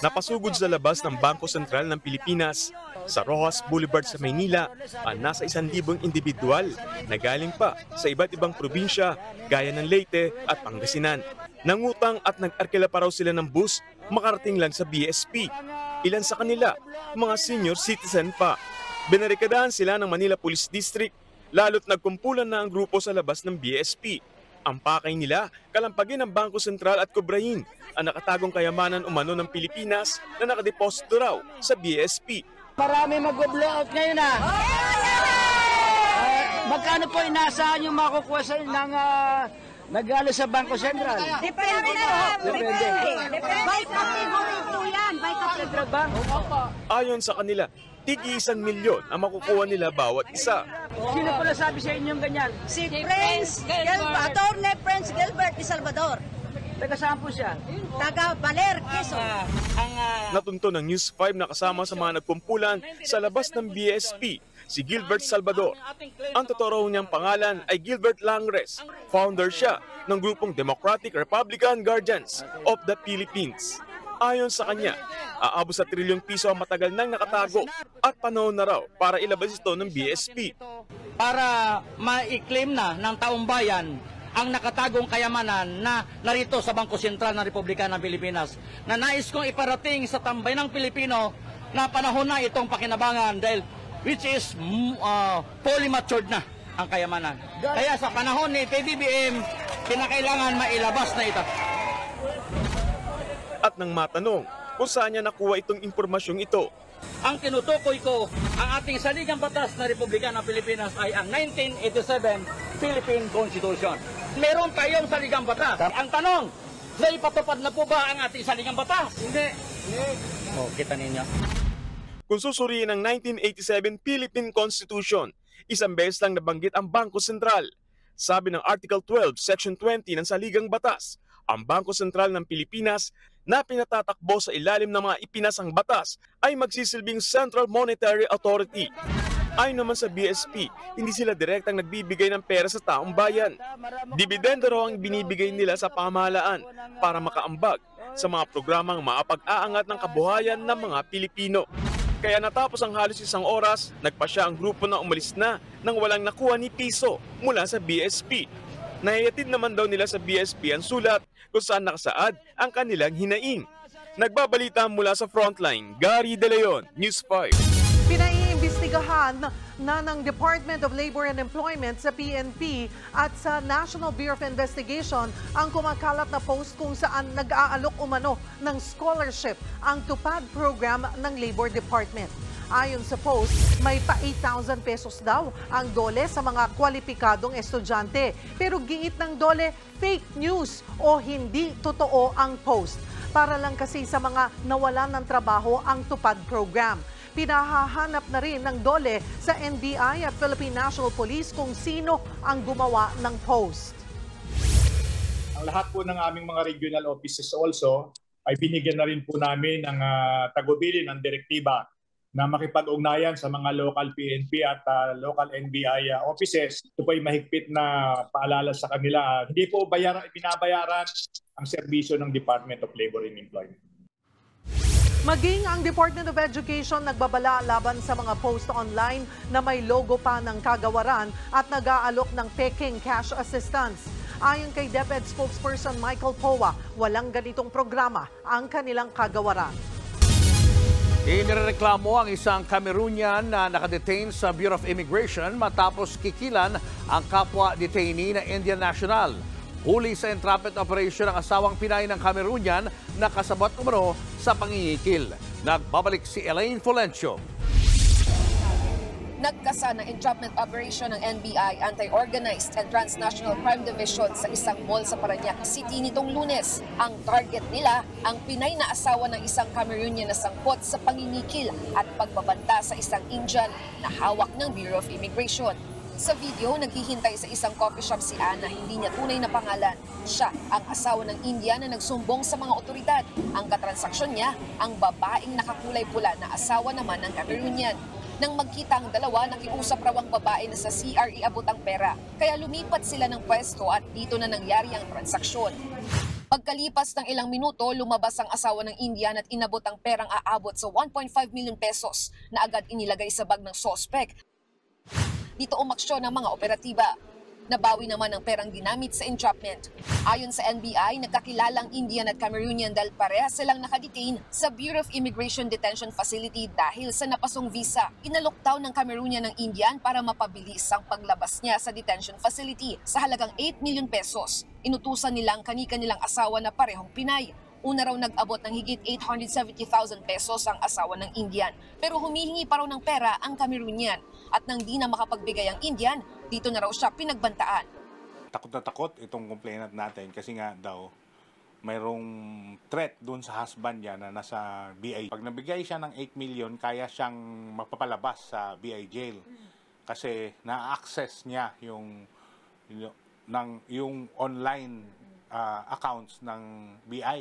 Speaker 13: Napasugod sa labas ng Bangko Sentral ng Pilipinas sa Rojas Boulevard sa Maynila ang nasa 1,000 individual na galing pa sa iba't ibang probinsya gaya ng Leyte at Pangasinan. Nangutang at nag-arkila pa raw sila ng bus makarating lang sa BSP. Ilan sa kanila, mga senior citizen pa. Binarikadahan sila ng Manila Police District lalo't nagkumpulan na ang grupo sa labas ng BSP. Ang pakay nila, kalampagin ng Bangko Sentral at kubrahin ang nakatagong kayamanan umano ng Pilipinas na nakadeposito raw sa BSP.
Speaker 16: Marami mag-blowout ngayon na. Magkano po inaasahan yung makukuha sa ng nag-alo sa Bangko Sentral?
Speaker 15: Depende na. Depende. By category po yan. By category.
Speaker 13: Ayon sa kanila, tigi 1 milyon ang makukuha nila bawat isa.
Speaker 16: Sino po nasabi sa inyong ganyan?
Speaker 15: Si Prince Gilbert, Attorney Prince Gilbert de Salvador.
Speaker 16: Taga saan po siya?
Speaker 15: Taga Baler, Quezon.
Speaker 13: Natunto ng News 5 na kasama sa mga nagkumpulan sa labas ng BSP, si Gilbert Salvador. Ang totoo niyang pangalan ay Gilbert Langres. Founder siya ng grupong Democratic Republican Guardians of the Philippines. Ayon sa kanya, aabot sa trilyong piso ang matagal nang nakatago at panahon na raw para ilabas ito ng BSP.
Speaker 16: Para ma-claim na ng taong bayan ang nakatagong kayamanan na narito sa Bangko Sentral ng Republika ng Pilipinas na nais kong iparating sa tambay ng Pilipino na panahon na itong pakinabangan dahil which is fully matured na ang kayamanan. Kaya sa panahon ni PBBM, kinakailangan mailabas na ito.
Speaker 13: At nang matanong kung saan niya nakuha itong impormasyong ito,
Speaker 16: ang tinutukoy ko, ang ating saligang batas na Republika ng Pilipinas ay ang 1987 Philippine Constitution. Meron tayong saligang batas. Ang tanong, naipatupad na po ba ang ating saligang batas? Hindi. O, kita ninyo.
Speaker 13: Kung susuriin ang 1987 Philippine Constitution, isang beses lang nabanggit ang Bangko Sentral. Sabi ng Article 12, Section 20 ng Saligang Batas, ang Bangko Sentral ng Pilipinas na pinatatakbo sa ilalim ng mga ipinasang batas ay magsisilbing Central Monetary Authority. Ayon naman sa BSP, hindi sila direktang nagbibigay ng pera sa taong bayan. Dibidendo raw ang binibigay nila sa pamahalaan para makaambag sa mga programang maapag-aangat ng kabuhayan ng mga Pilipino. Kaya natapos ang halos 1 oras, nagpasya ang grupo na umalis na nang walang nakuha ni piso mula sa BSP. Naihatid naman daw nila sa BSP ang sulat kung saan nakasaad ang kanilang hinaing. Nagbabalita mula sa Frontline, Gary De Leon, News 5.
Speaker 1: Pinaiimbestigahan na ng Department of Labor and Employment sa PNP at sa National Bureau of Investigation ang kumakalat na post kung saan nag-aalok umano ng scholarship ang TUPAD program ng Labor Department. Ayon sa post, may pa 8,000 pesos daw ang dole sa mga kwalipikadong estudyante. Pero giit ng dole, fake news o hindi totoo ang post. Para lang kasi sa mga nawalan ng trabaho ang TUPAD program. Pinahahanap na rin ng dole sa NBI at Philippine National Police kung sino ang gumawa ng post.
Speaker 17: Ang lahat po ng aming mga regional offices also ay binigyan na rin po namin ng tagubilin ng direktiba na makipag-ugnayan sa mga local PNP at local NBI offices. Ito po ay mahigpit na paalala sa kanila. Hindi po binabayaran ang serbisyo ng Department of Labor and Employment.
Speaker 1: Maging ang Department of Education nagbabala laban sa mga post online na may logo pa ng kagawaran at nag-aalok ng peking cash assistance. Ayon kay DepEd spokesperson Michael Poa, walang ganitong programa ang kanilang kagawaran.
Speaker 5: Inireklamo ang isang Cameroonian na nakadetain sa Bureau of Immigration matapos kikilan ang kapwa detainee na Indian national. Huli sa entrapment operation ang asawang Pinay ng Cameroonian na kasabot umano sa pangingikil. Nagbabalik si Elaine Fulencio.
Speaker 22: Nagkasa ng entrapment operation ng NBI Anti-Organized and Transnational Crime Division sa isang mall sa Parañaque City nitong Lunes. Ang target nila, ang Pinay na asawa ng isang Cameroonian na sangkot sa pangingikil at pagbabanta sa isang Indian na hawak ng Bureau of Immigration. Sa video, naghihintay sa isang coffee shop si Anna, hindi niya tunay na pangalan. Siya ang asawa ng Indian na nagsumbong sa mga otoridad. Ang katransaksyon niya, ang babaeng nakakulay pula na asawa naman ng Cameroonian. Nang magkita ang dalawa, nakiusap raw ang babae na sa CR iabot ang pera. Kaya lumipat sila ng pwesto at dito na nangyari ang transaksyon. Pagkalipas ng ilang minuto, lumabas ang asawa ng Indian at inabot ang perang aabot sa 1.5 million pesos na agad inilagay sa bag ng sospek. Dito umaksyon ang mga operatiba. Nabawi naman ang perang ginamit sa entrapment. Ayon sa NBI, nagkakilalang Indian at Cameroonian dahil parehas silang nakadetain sa Bureau of Immigration Detention Facility dahil sa napasong visa. Inalockdown ng Cameroonian ng Indian para mapabilis ang paglabas niya sa detention facility sa halagang 8 million pesos. Inutusan nilang kani-kanilang asawa na parehong Pinay. Una raw nag-abot ng higit 870,000 pesos ang asawa ng Indian. Pero humihingi pa raw ng pera ang Cameroonian. At nang di na makapagbigay ang Indian, dito na raw siya pinagbantaan.
Speaker 18: Takot na takot itong complainant natin kasi nga daw mayroong threat doon sa husband niya na nasa BI. Pag nabigay siya ng 8 million, kaya siyang mapapalabas sa BI jail. Kasi na-access niya yung online accounts ng BI.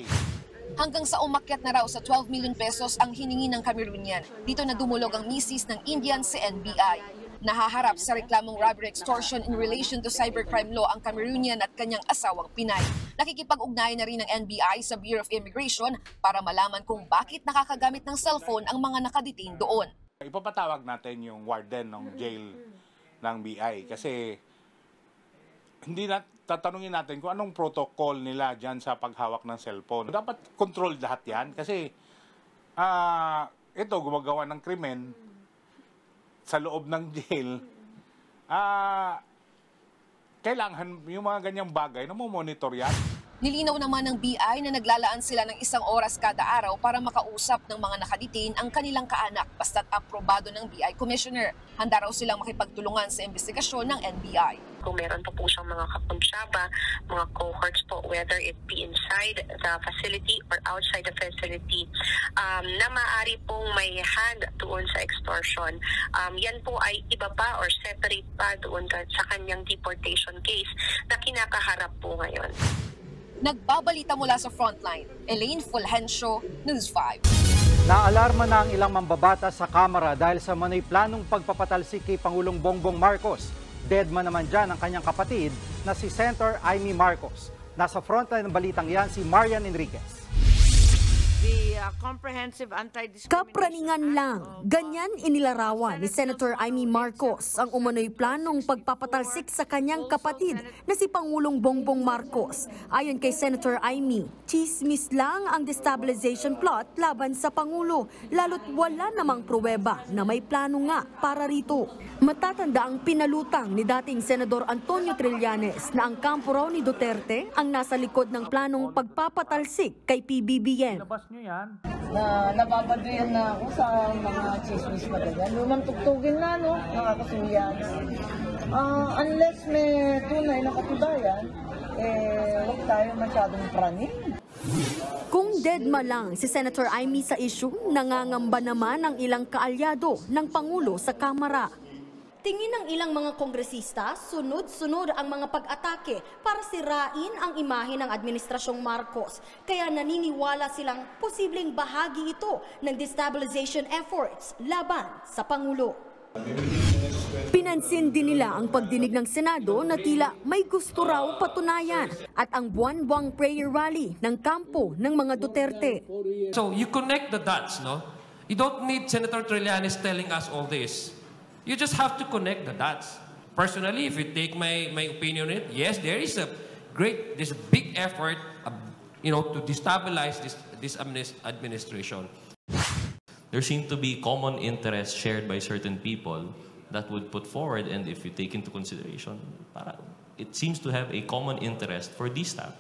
Speaker 22: Hanggang sa umakyat na raw sa 12 million pesos ang hiningi ng Cameroonian. Dito na dumulog ang misis ng Indian sa NBI. Nahaharap sa reklamong robbery extortion in relation to cybercrime law ang Cameroonian at kanyang asawang Pinay. Nakikipag-ugnayan na rin ng NBI sa Bureau of Immigration para malaman kung bakit nakakagamit ng cellphone ang mga nakadetain doon.
Speaker 18: Ipapatawag natin yung warden ng jail ng BI kasi hindi na tatanungin natin kung anong protocol nila dyan sa paghawak ng cellphone. Dapat control lahat yan kasi ito gumagawa ng krimen sa loob ng jail. Kailangan yung mga ganyang bagay na monitor yan.
Speaker 22: Nilinaw naman ng BI na naglalaan sila ng 1 oras kada araw para makausap ng mga nakadetain ang kanilang kaanak basta't aprobado ng BI Commissioner. Handa raw silang makipagtulungan sa investigasyon ng NBI.
Speaker 19: Kung meron po siyang mga kapunsyaba, mga cohorts po, whether it be inside the facility or outside the facility, na maaari pong may hand doon sa extortion. Yan po ay iba pa or separate pa doon sa kanyang deportation case na kinakaharap po ngayon.
Speaker 22: Nagbabalita mula sa frontline, Elaine Fulgencio, News 5.
Speaker 4: Naalarma na ang ilang mambabatas sa Kamara dahil sa manoy planong pagpapatalsik kay Pangulong Bongbong Marcos. Deadman naman dyan ang kanyang kapatid na si Senator Amy Marcos. Nasa frontline ng balitang yan si Marian Enriquez.
Speaker 20: Kapraningan lang. Ganyan inilarawan ni Senator Amy Marcos ang umano'y planong pagpapatalsik sa kanyang kapatid na si Pangulong Bongbong Marcos. Ayon kay Senator Amy, chismis lang ang destabilization plot laban sa Pangulo, lalo't wala namang pruweba na may plano nga para rito. Matatanda ang pinalutang ni dating Senador Antonio Trillanes na ang kampo raw ni Duterte ang nasa likod ng planong pagpapatalsik kay PBBM.
Speaker 21: Nababaduyan na ako sa mga chismis pa ganyan. Lumang tugtugin na, no? Nakakasuyan. Unless may tunay na katudayan, huwag tayo masyadong praning.
Speaker 20: Kung deadma lang si Senator Amy sa issue, nangangamba naman ang ilang kaalyado ng Pangulo sa Kamara. Tingin ng ilang mga kongresista, sunod-sunod ang mga pag-atake para sirain ang imahe ng Administrasyong Marcos. Kaya naniniwala silang posibleng bahagi ito ng destabilization efforts laban sa Pangulo. Pinansin din nila ang pagdinig ng Senado na tila may gusto raw patunayan at ang buwan-buwang prayer rally ng kampo ng mga Duterte.
Speaker 23: So you connect the dots, no? You don't need Senator Trillanes telling us all this. You just have to connect the dots. Personally, if you take my opinion on it, yes, there is a big effort, to destabilize this administration.
Speaker 24: There seem to be common interests shared by certain people that would put forward, and if you take into consideration, it seems to have a common interest for these staff.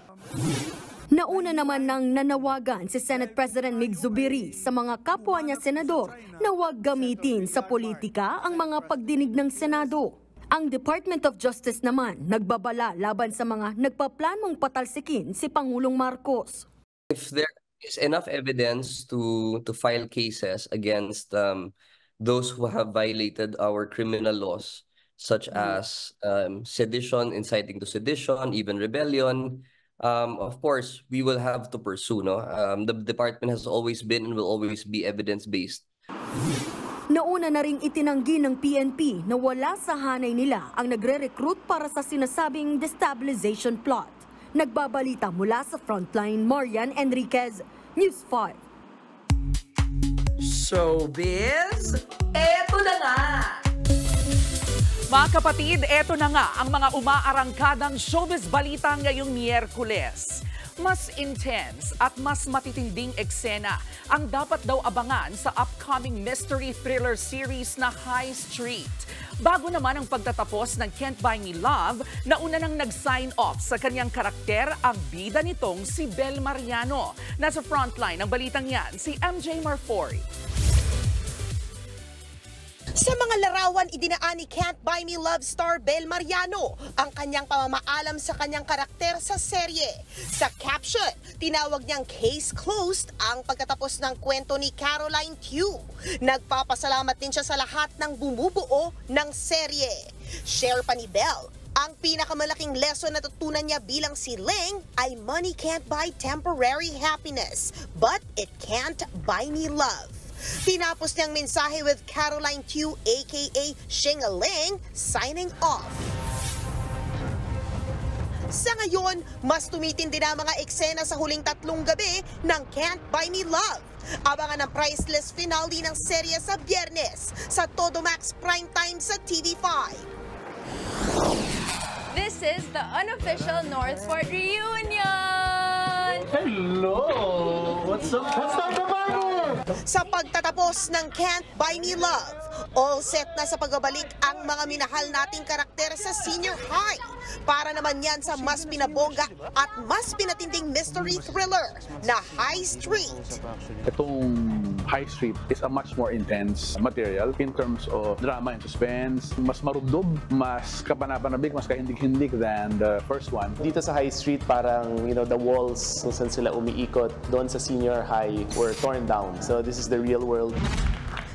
Speaker 20: Nauna naman nang nanawagan si Senate President Mig Zubiri sa mga kapwa niya senador na huwag gamitin sa politika ang mga pagdinig ng Senado. Ang Department of Justice naman nagbabala laban sa mga nagpaplanong patalsikin si Pangulong Marcos.
Speaker 2: If there is enough evidence to file cases against those who have violated our criminal laws, such as sedition, inciting to sedition, even rebellion, of course, we will have to pursue. The department has always been and will always be evidence-based.
Speaker 20: Nauna na ring itinanggi ng PNP na wala sa hanay nila ang nagre-recruit para sa sinasabing destabilization plot. Nagbabalita mula sa Frontline, Marian Enriquez, News 5.
Speaker 3: Showbiz, eto na nga!
Speaker 1: Mga kapatid, eto na nga ang mga umaarangkadang showbiz balita ngayong Miyerkules. Mas intense at mas matitinding eksena ang dapat daw abangan sa upcoming mystery thriller series na High Street. Bago naman ang pagtatapos ng Can't Buy Me Love, nauna nang nag-sign off sa kanyang karakter ang bida nitong si Bel Mariano. Nasa frontline ng balitang yan, si MJ Marfori.
Speaker 6: Sa mga larawan, idinaan ni Can't Buy Me Love star Bel Mariano ang kanyang pamamaalam sa kanyang karakter sa serye. Sa caption, tinawag niyang case closed ang pagtatapos ng kwento ni Caroline Tew. Nagpapasalamat din siya sa lahat ng bumubuo ng serye. Share pa ni Bel, ang pinakamalaking lesson na tutunan niya bilang si Ling ay money can't buy temporary happiness, but it can't buy me love. Tinapos niyang mensahe with Caroline Tew aka Shingaling signing off. Sa ngayon, mas tumitindi na mga eksena sa huling 3 gabi ng Can't Buy Me Love. Abangan ang priceless finale ng serye sa Biyernes sa Todo Max Primetime sa TV5.
Speaker 9: This is the unofficial Northport reunion!
Speaker 25: Hello! What's up? What's up, everybody?
Speaker 6: Sa pagtatapos ng Can't Buy Me Love, all set na sa pagbabalik ang mga minahal nating karakter sa senior high. Para naman yan sa mas pinabongga at mas pinatinding mystery thriller na High Street.
Speaker 26: Itong High Street is a much more intense material in terms of drama and suspense. Mas marubdob, mas kapanapanabik, mas kahindig-hindig than the first one.
Speaker 27: Dito sa High Street, parang, the walls kung saan sila umiikot doon sa senior high were torn down. So this is the real world.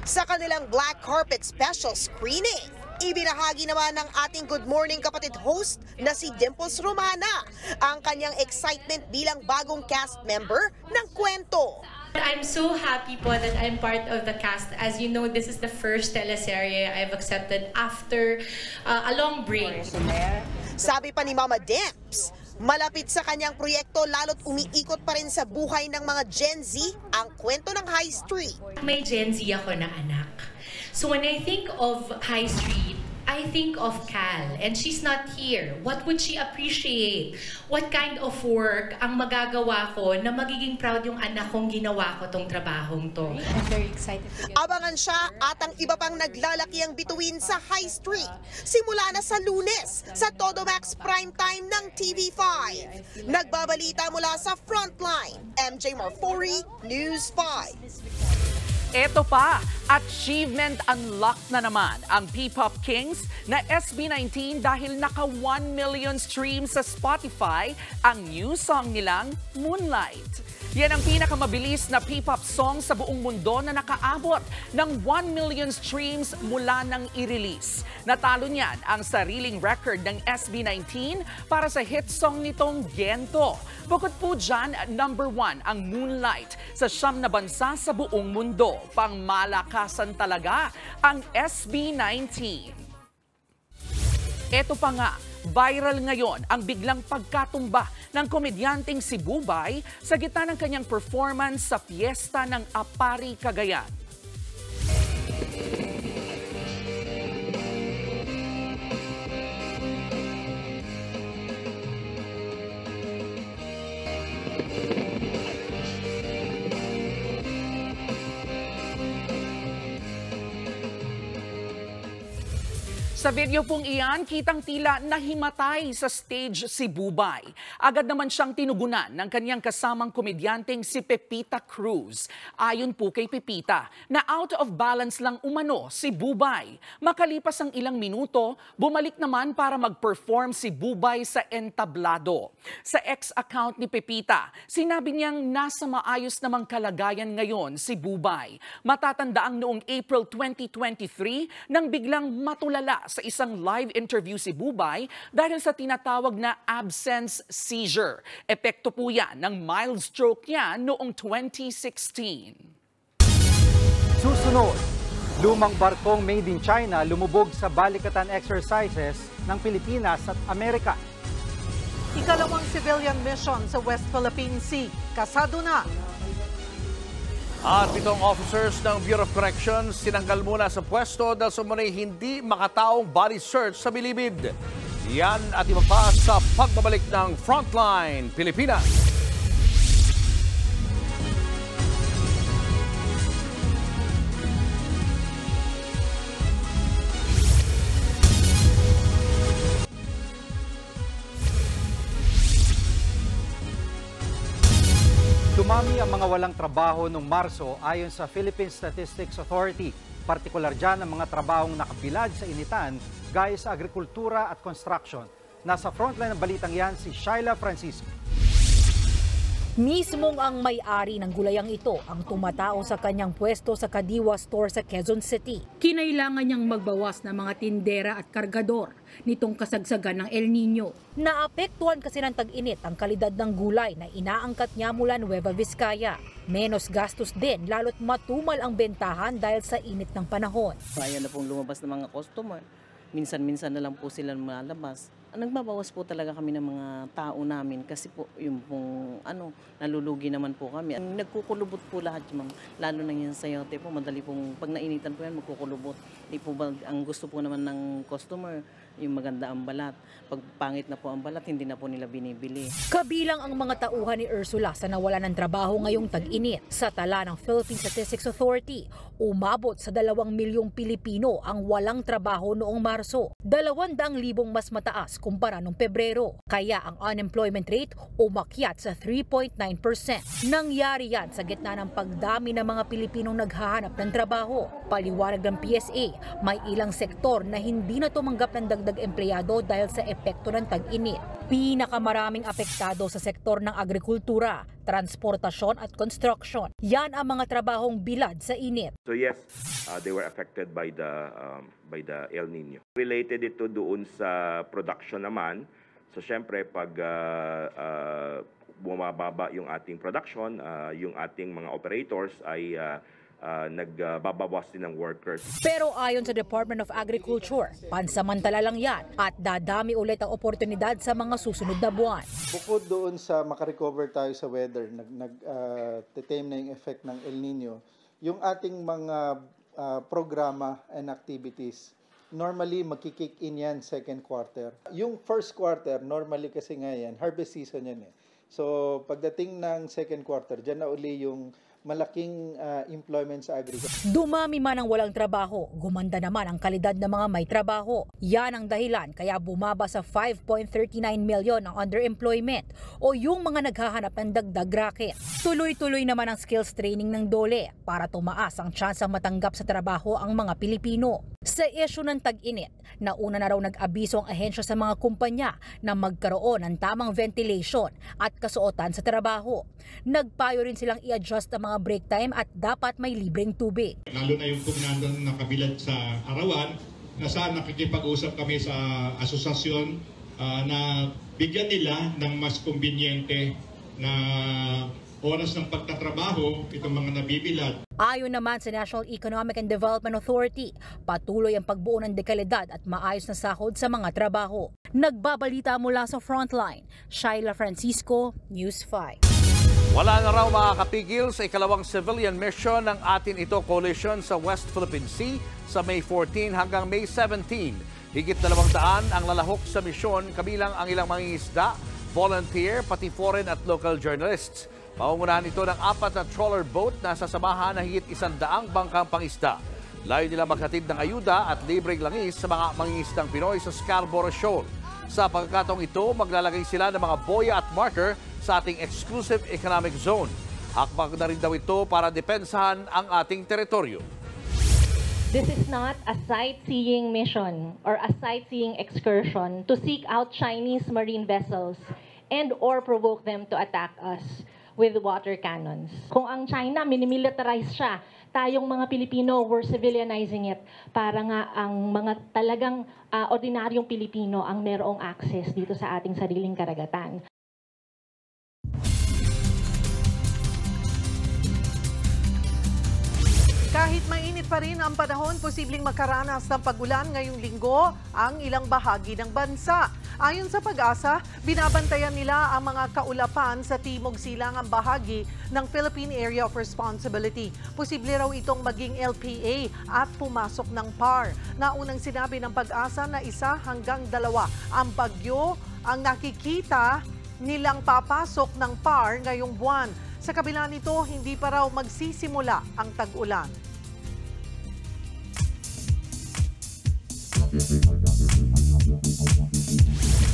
Speaker 6: Sa kanilang black carpet special screening, ibinahagi naman ng ating Good Morning Kapatid host na si Dimples Romana ang kanyang excitement bilang bagong cast member ng kwento.
Speaker 28: I'm so happy po that I'm part of the cast. As you know, this is the first teleserye I've accepted after a long break.
Speaker 6: Sabi pa ni Mama Dimps, malapit sa kanyang proyekto lalo't umiikot pa rin sa buhay ng mga Gen Z ang kwento ng High Street.
Speaker 28: May Gen Z ako na anak. So when I think of High Street, I think of Cal, and she's not here. What would she appreciate? What kind of work ang magagawa ko na magiging proud yung anak kong ginawa ko tong trabahong to? I'm very excited to get...
Speaker 6: Abangan siya at ang iba pang naglalaki ang bituin sa High Street. Simula na sa Lunes sa Todo Max Primetime ng TV5. Nagbabalita mula sa Frontline, MJ Marfori, News 5.
Speaker 1: Eto pa, achievement unlocked na naman ang P-Pop Kings na SB19 dahil naka 1 million streams sa Spotify ang new song nilang Moonlight. Yan ang pinakamabilis na P-pop song sa buong mundo na nakaabot ng 1 million streams mula nang i-release. Natalo niyan ang sariling record ng SB19 para sa hit song nitong Gento. Bukod po dyan, number 1 ang Moonlight sa 9 na bansa sa buong mundo. Pangmalakasan talaga ang SB19. Eto pa nga, viral ngayon ang biglang pagkatumba ng komedyanteng si Bubay sa gitna ng kanyang performance sa piyesta ng Apari, Cagayan.
Speaker 7: Sa video pong iyan, kitang tila nahimatay sa stage si Bubay. Agad naman siyang tinugunan ng kanyang kasamang komedyanteng si Pepita Cruz. Ayon po kay Pepita, na out of balance lang umano si Bubay. Makalipas ang ilang minuto, bumalik naman para mag-perform si Bubay sa entablado. Sa ex-account ni Pepita, sinabi niyang nasa maayos namang kalagayan ngayon si Bubay. Matatanda ang noong April 2023 nang biglang matulala sa isang live interview si Bubay dahil sa tinatawag na absence seizure. Epekto po yan ng mild stroke niya noong 2016.
Speaker 4: Susunod, lumang barkong made in China lumubog sa balikatan exercises ng Pilipinas at Amerika.
Speaker 1: Ikalawang civilian mission sa West Philippine Sea. Kasado na.
Speaker 5: At 7 officers ng Bureau of Corrections sinanggal muna sa pwesto dahil sumunay hindi makataong body search sa Bilibid. Yan at iba pa sa pagbabalik ng Frontline Pilipinas.
Speaker 4: Dumami ang mga walang trabaho noong Marso ayon sa Philippine Statistics Authority. Partikular dyan ang mga trabahong nakabilad sa initan gaya sa agrikultura at construction. Nasa frontline ng balitang yan si Shaila Francisco.
Speaker 8: Mismong ang may-ari ng gulayang ito ang tumatao sa kanyang pwesto sa Kadiwa Store sa Quezon City. Kinailangan niyang magbawas ng mga tindera at kargador nitong kasagsagan ng El Nino. Naapektuhan kasi ng tag-init ang kalidad ng gulay na inaangkat niya mula Nueva Vizcaya. Menos gastos din lalo't matumal ang bentahan dahil sa init ng panahon.
Speaker 10: Kaya na pong lumabas ng mga customer. Minsan-minsan na lang po sila malabas. Nagbabawas po talaga kami ng mga tao namin kasi po yung pong nalulugi naman po kami. Nagkukulubot po lahat, ma'am. Lalo na yung sayote po, madali pong pag nainitan po yan, magkukulubot. Di po ba, ang gusto po naman ng customer, yung maganda ang balat. Pag pangit na po ang balat, hindi na po nila binibili.
Speaker 8: Kabilang ang mga tauhan ni Ursula sa nawala ng trabaho ngayong tag-init. Sa tala ng Philippine Statistics Authority, umabot sa 2 milyong Pilipino ang walang trabaho noong Marso. 200,000 mas mataas kumpara noong Pebrero. Kaya ang unemployment rate umakyat sa 3.9%. Nangyari yan sa gitna ng pagdami ng mga Pilipinong naghahanap ng trabaho. Paliwanag ng PSA, may ilang sektor na hindi na tumanggap ng dagdag empleyado dahil sa epekto ng tag-init. Pinakamaraming apektado sa sektor ng agrikultura, transportasyon at construction. Yan ang mga trabahong bilad sa init.
Speaker 11: So yes, they were affected by the El Nino. Related ito doon sa production naman. So syempre pag bumababa yung ating production, yung ating mga operators ay nagbabawas din ng workers.
Speaker 8: Pero ayon sa Department of Agriculture, pansamantala lang yan at dadami ulit ang oportunidad sa mga susunod na buwan.
Speaker 12: Bukod doon sa makarecover tayo sa weather, nag-tame na yung effect ng El Nino, yung ating mga programa and activities, normally magkikick in yan second quarter. Yung first quarter, normally kasi nga yan, harvest season yan eh. So pagdating ng second quarter, dyan na uli yung malaking employment sa agriculture.
Speaker 8: Dumami man ang walang trabaho, gumanda naman ang kalidad ng mga may trabaho. Yan ang dahilan kaya bumaba sa 5.39 million ang underemployment o yung mga naghahanap ng dagdag racket. Tuloy-tuloy naman ang skills training ng DOLE para tumaas ang tsansang matanggap sa trabaho ang mga Pilipino. Sa issue ng tag-init, nauna na raw nag-abiso ang ahensya sa mga kumpanya na magkaroon ng tamang ventilation at kasuotan sa trabaho. Nagpayo rin silang i-adjust ang mga break time at dapat may libreng tubig.
Speaker 17: Lalo na yung pugnandang nakabilad sa arawan, na saan nakikipag-usap kami sa asosasyon na bigyan nila ng mas kumbinyente na oras ng pagtatrabaho itong mga nabibilad.
Speaker 8: Ayon naman sa National Economic and Development Authority, patuloy ang pagbuo ng dekalidad at maayos na sahod sa mga trabaho. Nagbabalita mula sa Frontline, Shaila Francisco, News 5.
Speaker 5: Wala na raw makakapigil sa ikalawang civilian mission ng atin ito coalition sa West Philippine Sea sa May 14 hanggang May 17. Higit 200 ang lalahok sa misyon, kabilang ang ilang mangingisda, volunteer, pati foreign at local journalists. Pangungunahan ito ng 4 na trawler boat na sasamahan na higit 100 bangkang pangisda. Layo nila maghatid ng ayuda at libreng langis sa mga mangingisdang Pinoy sa Scarborough Shoal. Sa pagkakataong ito, maglalagay sila ng mga boya at marker sa ating exclusive economic zone. Hakbang na rin daw ito para depensahan ang ating teritoryo.
Speaker 13: This is not a sightseeing mission or a sightseeing excursion to seek out Chinese marine vessels and or provoke them to attack us with water cannons. Kung ang China minimilitarize siya, tayong mga Pilipino, we're civilianizing it para nga ang mga talagang ordinaryong Pilipino ang merong access dito sa ating sariling karagatan.
Speaker 1: Kahit mainit pa rin ang panahon, posibleng makaranas ng pag-ulan ngayong linggo ang ilang bahagi ng bansa. Ayon sa Pag-asa, binabantayan nila ang mga kaulapan sa timog silangang bahagi ng Philippine Area of Responsibility. Posible raw itong maging LPA at pumasok ng PAR. Naunang sinabi ng Pag-asa na 1 hanggang 2 ang bagyo ang nakikita nilang papasok ng PAR ngayong buwan. Sa kabila nito, hindi pa raw magsisimula ang tag-ulan.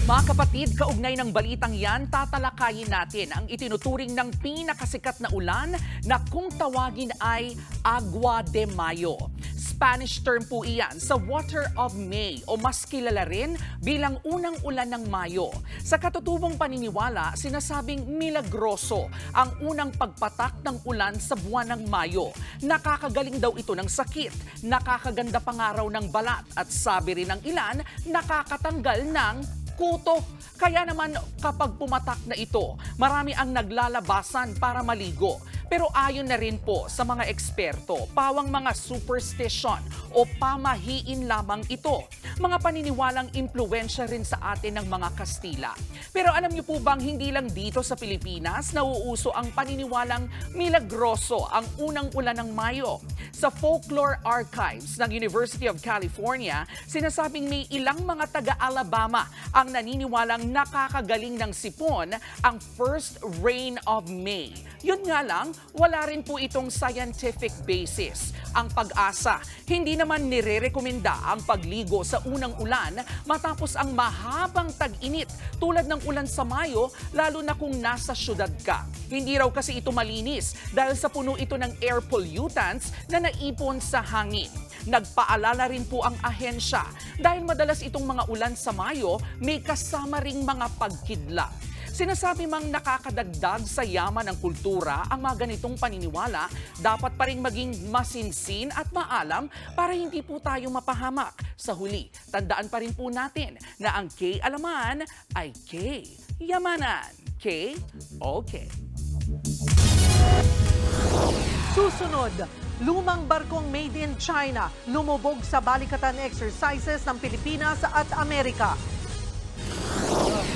Speaker 7: Mga kapatid, kaugnay ng balitang yan, tatalakayin natin ang itinuturing ng pinakasikat na ulan na kung tawagin ay Agua de Mayo. Spanish term po iyan sa Water of May o mas kilala rin bilang unang ulan ng Mayo. Sa katutubong paniniwala, sinasabing milagroso ang unang pagpatak ng ulan sa buwan ng Mayo. Nakakagaling daw ito ng sakit, nakakaganda pa nga raw ng balat at sabi rin ng ilan, nakakatanggal ng kuto. Kaya naman kapag pumatak na ito, marami ang naglalabasan para maligo. Pero ayon na rin po sa mga eksperto, pawang mga superstition o pamahiin lamang ito. Mga paniniwalang impluwensya rin sa atin ng mga Kastila. Pero alam niyo po bang hindi lang dito sa Pilipinas nauuso ang paniniwalang milagroso ang unang ulan ng Mayo? Sa Folklore Archives ng University of California, sinasabing may ilang mga taga-Alabama ang naniniwalang nakakagaling ng sipon ang first rain of May. Yun nga lang, wala rin po itong scientific basis. Ang Pag-asa, hindi naman nire-rekomenda ang pagligo sa unang ulan matapos ang mahabang tag-init tulad ng ulan sa Mayo, lalo na kung nasa syudad ka. Hindi raw kasi ito malinis dahil sa puno ito ng air pollutants na naipon sa hangin. Nagpaalala rin po ang ahensya dahil madalas itong mga ulan sa Mayo may kasama ring mga pagkidlat. Sinasabi mang nakakadagdag sa yaman ng kultura ang mga ganitong paniniwala, dapat pa rin maging masinsin at maalam para hindi po tayo mapahamak. Sa huli, tandaan pa rin po natin na ang K-alaman ay K-yamanan. K-okay.
Speaker 1: Susunod, lumang barkong made in China lumubog sa balikatan exercises ng Pilipinas at Amerika.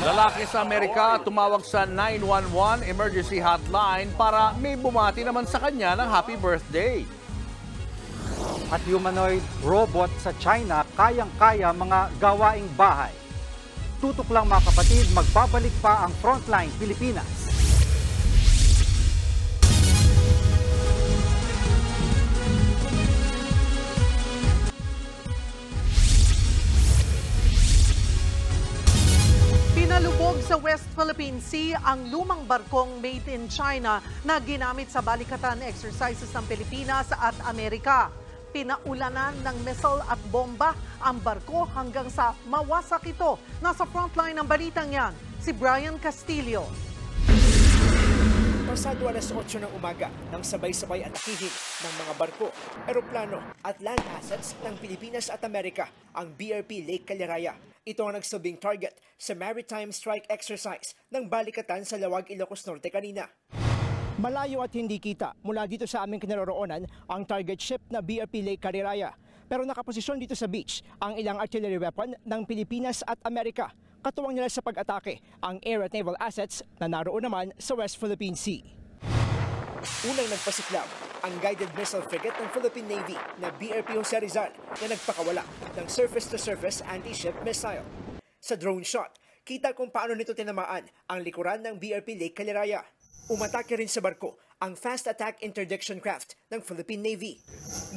Speaker 5: Lalaki sa Amerika tumawag sa 911 emergency hotline para may bumati naman sa kanya ng happy birthday.
Speaker 4: At humanoid robot sa China kayang-kaya mga gawaing bahay. Tutok lang mga kapatid, magbabalik pa ang Frontline Pilipinas.
Speaker 1: Pinalubog sa West Philippine Sea ang lumang barkong made in China na ginamit sa balikatan exercises ng Pilipinas at Amerika. Pinaulanan ng missile at bomba ang barko hanggang sa mawasak ito. Nasa frontline ng balitang yan, si Brian Castillo.
Speaker 14: Pasado alas 8 ng umaga nang sabay-sabay atakihin ng mga barko, eroplano at land assets ng Pilipinas at Amerika ang BRP Lake Caliraya. Ito ang nagsabing target sa maritime strike exercise ng balikatan sa Lawag, Ilocos Norte kanina. Malayo at hindi kita mula dito sa aming kinaroroonan ang target ship na BRP Lake Caliraya. Pero nakaposisyon dito sa beach ang ilang artillery weapon ng Pilipinas at Amerika. Katuwang nila sa pag-atake ang air at naval assets na naroon naman sa West Philippine Sea. Unang nagpasiklab ang guided missile frigate ng Philippine Navy na BRP Jose Rizal na nagpakawala ng surface-to-surface anti-ship missile. Sa drone shot, kita kung paano nito tinamaan ang likuran ng BRP Lake Caliraya. Umatake rin sa barko ang Fast Attack Interdiction Craft ng Philippine Navy.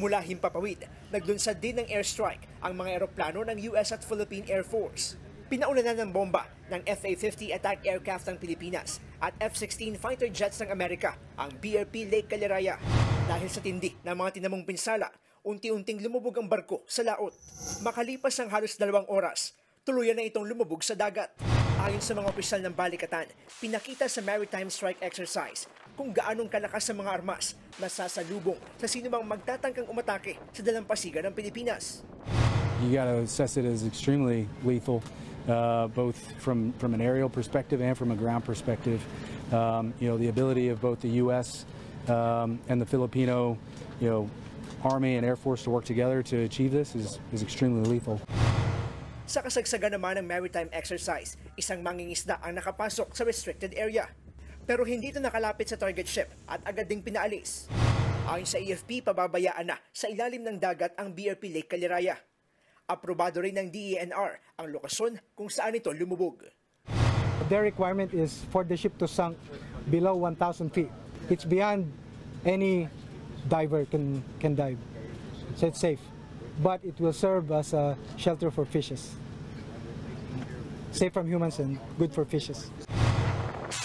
Speaker 14: Mula Himpapawid, naglunsad din ng airstrike ang mga eroplano ng US at Philippine Air Force. Pinaunanan ng bomba ng FA-50 attack aircraft ng Pilipinas at F-16 fighter jets ng Amerika ang BRP Lake Caliraya. Dahil sa tindi ng mga tinamong pinsala, unti-unting lumubog ang barko sa laot. Makalipas ang halos 2 oras, tuluyan na itong lumubog sa dagat. Ayon sa mga opisyal ng Balikatan, pinakita sa Maritime Strike Exercise kung gaanong kalakas sa mga armas na sasalubong sa sinumang magtatangkang umatake sa dalampasigan ng Pilipinas.
Speaker 15: You got to assess it as extremely lethal, both from an aerial perspective and from a ground perspective. The ability of both the U.S. And the Filipino, Army and Air Force to work together to achieve this is extremely lethal.
Speaker 14: Sa kasagsagan naman ng maritime exercise, isang mangingisda ang nakapasok sa restricted area. Pero hindi ito nakalapit sa target ship at agad ding pinaalis. Ayon sa AFP, pababayaan na sa ilalim ng dagat ang BRP Lake Caliraya. Aprobado rin ng DENR ang lokasyon kung saan ito lumubog.
Speaker 16: Their requirement is for the ship to sink below 1,000 feet. It's beyond any diver can dive, so it's safe. But it will serve as a shelter for fishes. Safe from humans and good for fishes.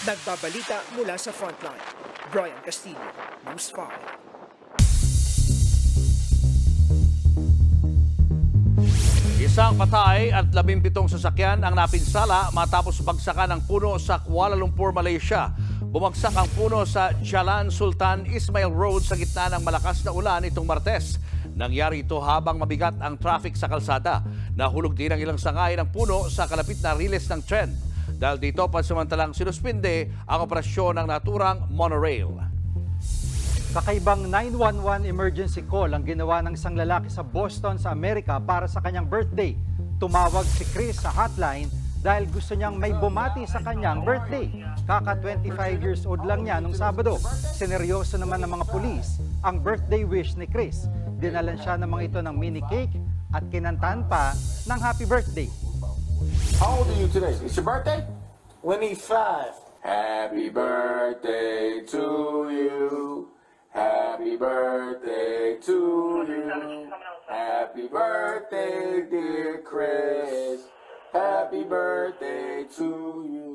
Speaker 14: Nagbabalita mula sa frontline. Brian Castillo, News 5.
Speaker 5: Isang patay at 17 sasakyan ang napinsala matapos bagsakan ng puno sa Kuala Lumpur, Malaysia. Bumagsak ang puno sa Jalan Sultan Ismail Road sa gitna ng malakas na ulan itong Martes. Nangyari ito habang mabigat ang traffic sa kalsada. Nahulog din ang ilang sangay ng puno sa kalapit na riles ng tren. Dahil dito, pansamantalang sinuspinde ang operasyon ng naturang monorail.
Speaker 4: Kakaibang 911 emergency call ang ginawa ng isang lalaki sa Boston sa Amerika para sa kanyang birthday. Tumawag si Chris sa hotline dahil gusto niyang may bumati sa kanyang birthday. Kaka 25 years old lang niya nung Sabado. Sineryoso naman ng mga pulis ang birthday wish ni Chris. Dinalan siya ng mga ito ng mini cake at kinantahan pa ng happy birthday.
Speaker 18: How old are you today? It's your birthday? 25. Happy birthday to you. Happy birthday to you. Happy birthday, dear Chris. Happy birthday to you.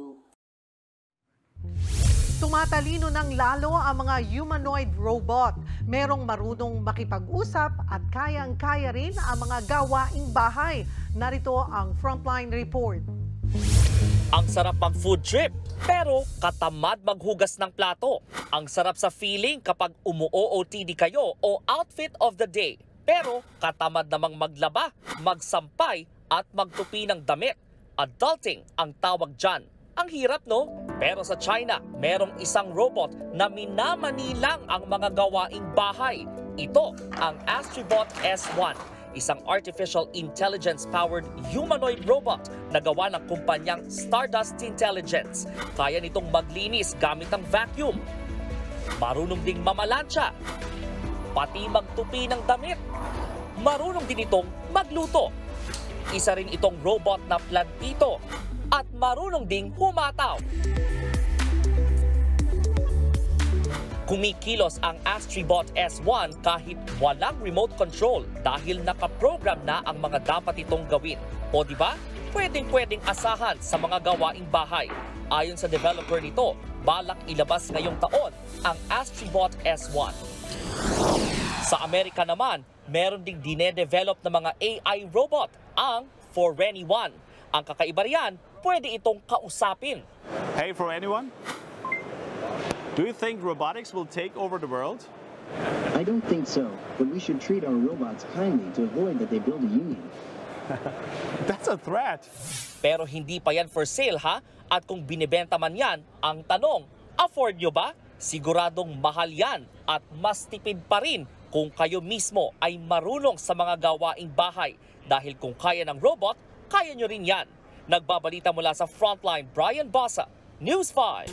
Speaker 1: Tumatalino ng lalo ang mga humanoid robot. Merong marunong makipag-usap at kayang-kaya rin ang mga gawaing bahay. Narito ang Frontline Report.
Speaker 19: Ang sarap mag-food trip, pero katamad maghugas ng plato. Ang sarap sa feeling kapag umu-OOTD kayo o outfit of the day. Pero katamad namang maglaba, magsampay at magtupi ng damit. Adulting ang tawag dyan. Ang hirap, no? Pero sa China, merong isang robot na minamani lang ang mga gawaing bahay. Ito ang Astribot S1, isang artificial intelligence-powered humanoid robot na gawa ng kumpanyang Stardust Intelligence. Kaya nitong maglinis gamit ang vacuum. Marunong ding mamalansya, pati magtupi ng damit. Marunong din itong magluto. Isa rin itong robot na plantito at marunong ding humataw. Kumikilos ang Astribot S1 kahit walang remote control dahil nakaprogram na ang mga dapat itong gawin. O di ba? Pwedeng-pwedeng asahan sa mga gawaing bahay. Ayon sa developer nito, balak ilabas ngayong taon ang Astribot S1. Sa Amerika naman, meron ding dinedevelop na mga AI robot, ang For Anyone. Ang kakaiba riyan, pwede itong kausapin.
Speaker 21: Hey, for anyone? Do you think robotics will take over the world?
Speaker 22: I don't think so, but we should treat our robots kindly to avoid that they build a union.
Speaker 21: That's a threat.
Speaker 19: Pero hindi pa yan for sale, ha? At kung binibenta man yan, ang tanong, afford nyo ba? Siguradong mahal yan at mas tipid pa rin kung kayo mismo ay marunong sa mga gawaing bahay. Dahil kung kaya ng robot, kaya nyo rin yan. Nagbabalita mula sa Frontline, Brian Basa, News 5.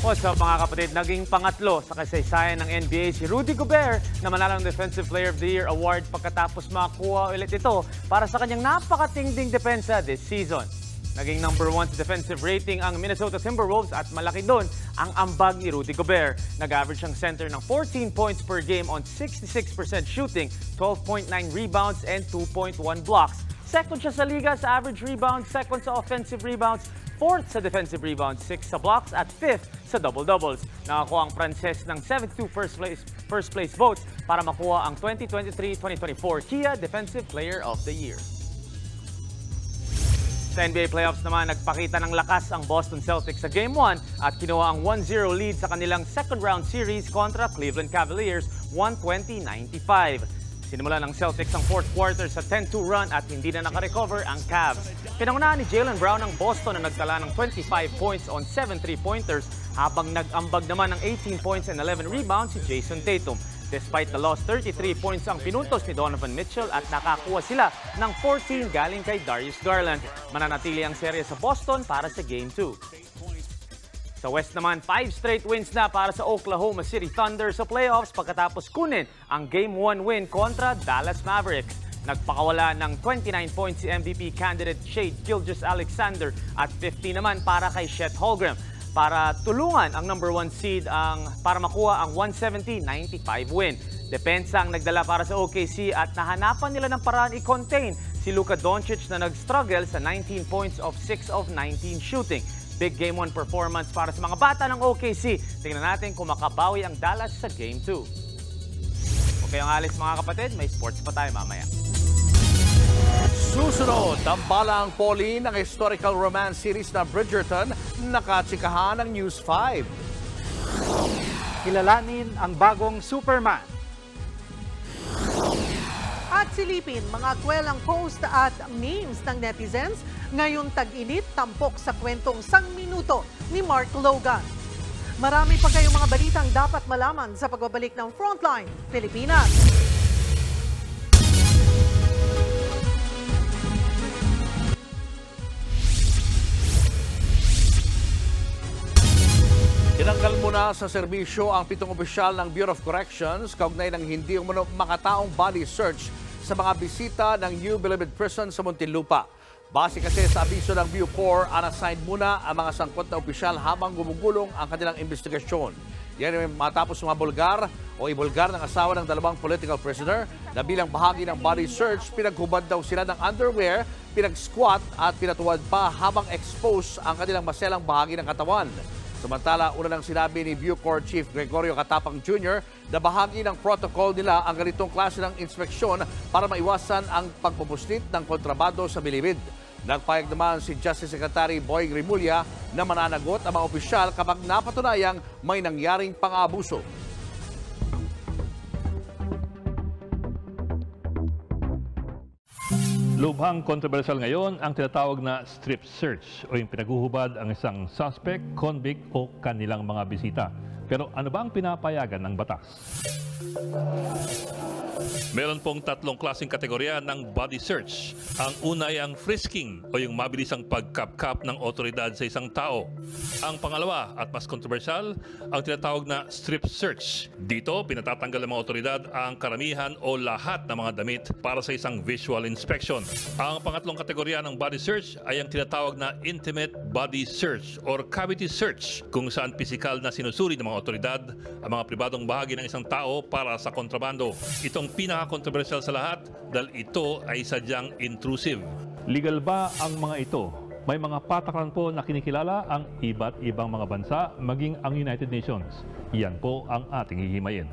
Speaker 23: What's up mga kapatid? Naging pangatlo sa kasaysayan ng NBA si Rudy Gobert na manalo ng Defensive Player of the Year award pagkatapos makakuha ulit ito para sa kanyang napakatinding depensa this season. Naging number 1 sa defensive rating ang Minnesota Timberwolves at malaki doon ang ambag ni Rudy Gobert. Nag-average ang center ng 14 points per game on 66% shooting, 12.9 rebounds and 2.1 blocks. Second siya sa liga sa average rebounds, second sa offensive rebounds, 4th sa defensive rebounds, 6 sa blocks at 5th sa double-doubles. Nakakuha ang Pranses ng 72 first place votes para makuha ang 2023-2024 Kia Defensive Player of the Year. Sa NBA playoffs naman, nagpakita ng lakas ang Boston Celtics sa Game 1 at kinuha ang 1-0 lead sa kanilang second round series kontra Cleveland Cavaliers, 120-95. Sinimula ng Celtics ang fourth quarter sa 10-2 run at hindi na nakarecover ang Cavs. Pinangunahan ni Jaylen Brown ang Boston na nagtala ng 25 points on 7 3-pointers habang nag-ambag naman ng 18 points and 11 rebounds si Jason Tatum. Despite the loss, 33 points ang pinuntos ni Donovan Mitchell at nakakuha sila ng 14 galing kay Darius Garland. Mananatili ang serye sa Boston para sa Game 2. Sa West naman, 5 straight wins na para sa Oklahoma City Thunder sa playoffs pagkatapos kunin ang Game 1 win kontra Dallas Mavericks. Nagpakawala ng 29 points si MVP candidate Shai Gilgeous-Alexander at 50 naman para kay Chet Holmgren para tulungan ang number 1 seed para makuha ang 170-95 win. Depensa ang nagdala para sa OKC at nahanapan nila ng paraan i-contain si Luka Doncic na nag-struggle sa 19 points of 6 of 19 shooting. Big Game 1 performance para sa mga bata ng OKC. Tingnan natin kung makabawi ang Dallas sa Game 2. Okay ang alis mga kapatid, may sports pa tayo mamaya.
Speaker 5: Susunod, tambalang Pauline ng historical romance series na Bridgerton, nakatsikahan ng News 5.
Speaker 4: Kilalanin ang bagong Superman.
Speaker 1: At silipin mga kwelang post at memes ng netizens, ngayon tag-init tampok sa kwentong 1 minuto ni Mark Logan. Marami pa kayong mga balitang dapat malaman sa pagbabalik ng Frontline Pilipinas.
Speaker 5: Tinanggal muna sa serbisyo ang 7 opisyal ng Bureau of Corrections kaugnay ng hindi umano makataong body search sa mga bisita ng New Bilibid Prison sa Muntinlupa. Base kasi sa abiso ng Bucor, unassigned muna ang mga sangkot na opisyal habang gumugulong ang kanilang investigasyon. Yan ay matapos mabulgar o ibulgar ng asawa ng 2 political prisoner na bilang bahagi ng body search, pinaghubad daw sila ng underwear, pinag-squat at pinatuwad pa habang expose ang kanilang maselang bahagi ng katawan. Samantala, una nang sinabi ni Bucor Chief Gregorio Catapang Jr. na bahagi ng protocol nila ang ganitong klase ng inspeksyon para maiwasan ang pagpupuslit ng kontrabando sa bilibid. Nagpayag naman si Justice Secretary Boy Rimulya na mananagot ang mga opisyal kapag napatunayang may nangyaring pang-aabuso.
Speaker 2: Lubhang kontrobersyal ngayon ang tinatawag na strip search o yung pinaguhubad ang isang suspect, convict o kanilang mga bisita. Pero ano ba ang pinapayagan ng batas? Meron pong 3 klaseng kategorya ng body search. Ang una ay ang frisking o yung mabilisang pagkapkap ng otoridad sa isang tao. Ang pangalawa at mas kontrobersyal, ang tinatawag na strip search. Dito, pinatatanggal ng mga otoridad ang karamihan o lahat ng mga damit para sa isang visual inspection. Ang pangatlong kategorya ng body search ay ang tinatawag na intimate body search or cavity search, kung saan pisikal na sinusuri ng mga otoridad ang mga pribadong bahagi ng isang tao para sa kontrabando. Itong pinaka-kontrobersyal sa lahat dahil ito ay sadyang intrusive. Legal ba ang mga ito? May mga patakaran po na kinikilala ang iba't ibang mga bansa, maging ang United Nations. Yan po ang ating hihimayin.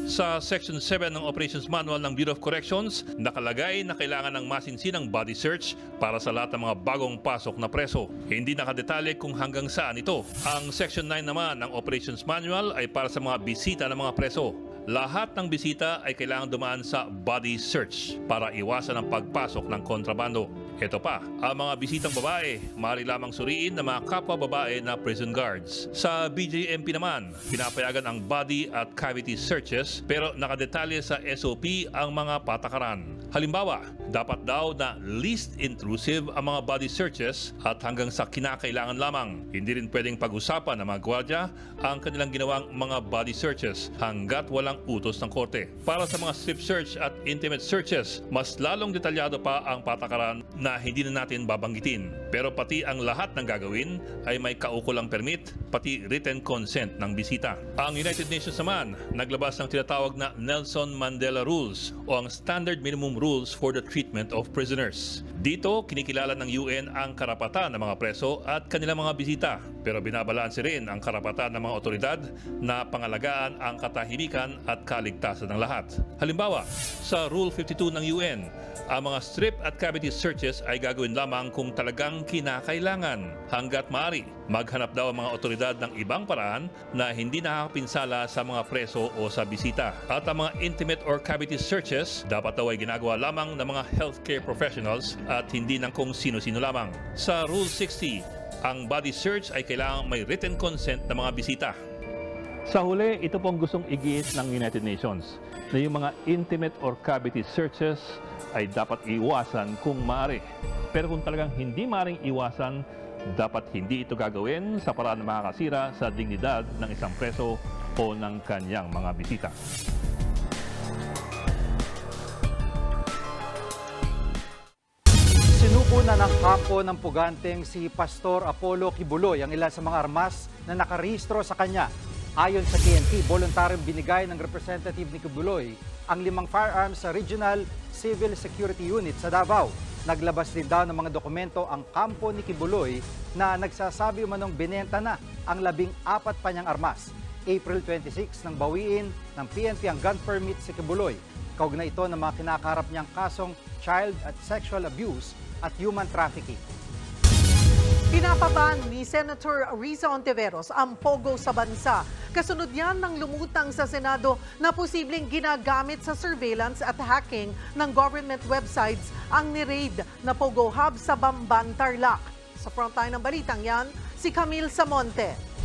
Speaker 2: Sa Section 7 ng Operations Manual ng Bureau of Corrections, nakalagay na kailangan ng masinsinang body search para sa lahat ng mga bagong pasok na preso. Hindi nakadetalye kung hanggang saan ito. Ang Section 9 naman ng Operations Manual ay para sa mga bisita ng mga preso. Lahat ng bisita ay kailangang dumaan sa body search para iwasan ang pagpasok ng kontrabando. Ito pa, ang mga bisitang babae, maaari lamang suriin ng mga kapwa babae na prison guards. Sa BJMP naman, pinapayagan ang body at cavity searches pero nakadetalye sa SOP ang mga patakaran. Halimbawa, dapat daw na least intrusive ang mga body searches at hanggang sa kinakailangan lamang. Hindi rin pwedeng pag-usapan ng mga gwardiya ang kanilang ginawang mga body searches hanggat walang utos ng korte. Para sa mga strip search at intimate searches, mas lalong detalyado pa ang patakaran na hindi na natin babanggitin. Pero pati ang lahat ng gagawin ay may kaukulang permit, pati written consent ng bisita. Ang United Nations naman, naglabas ng tinatawag na Nelson Mandela Rules o ang Standard Minimum Rules for the Treatment of Prisoners. Dito, kinikilala ng UN ang karapatan ng mga preso at kanilang mga bisita. Pero binabalanse rin ang karapatan ng mga otoridad na pangalagaan ang katahimikan at kaligtasan ng lahat. Halimbawa, sa Rule 52 ng UN, ang mga strip at cavity searches ay gagawin lamang kung talagang kinakailangan. Hanggat maaari, maghanap daw ang mga otoridad ng ibang paraan na hindi nakakapinsala sa mga preso o sa bisita. At ang mga intimate or cavity searches dapat daw ay ginagawa lamang ng mga healthcare professionals at hindi ng kung sino-sino lamang. Sa Rule 60, ang body search ay kailangang may written consent ng mga bisita. Sa huli, ito pong gustong igiit ng United Nations na yung mga intimate or cavity searches ay dapat iwasan kung maaari. Pero kung talagang hindi maaring iwasan, dapat hindi ito gagawin sa paraan na makakasira sa dignidad ng isang preso o ng kanyang mga bisita.
Speaker 4: Sinuko na ng kampo ng puganteng si Pastor Apollo Kibuloy ang ilan sa mga armas na nakarehistro sa kanya. Ayon sa PNP, voluntaryong binigay ng representative ni Kibuloy ang 5 firearms sa Regional Civil Security Unit sa Davao. Naglabas din daw ng mga dokumento ang kampo ni Kibuloy na nagsasabi umanong binenta na ang 14 pa niyang armas. April 26 nang bawiin ng PNP ang gun permit si Kibuloy. Kaugnay ito ng mga kinakaharap niyang kasong child at sexual abuse at human trafficking.
Speaker 1: Pinapaban ni Senator Risa Hontiveros ang pogo sa bansa. Kasunod yan ng lumutang sa Senado na posibleng ginagamit sa surveillance at hacking ng government websites ang ni-raid na pogo hub sa Bamban, Tarlac. Sa frontline ng balitang yan, si Camille Samonte.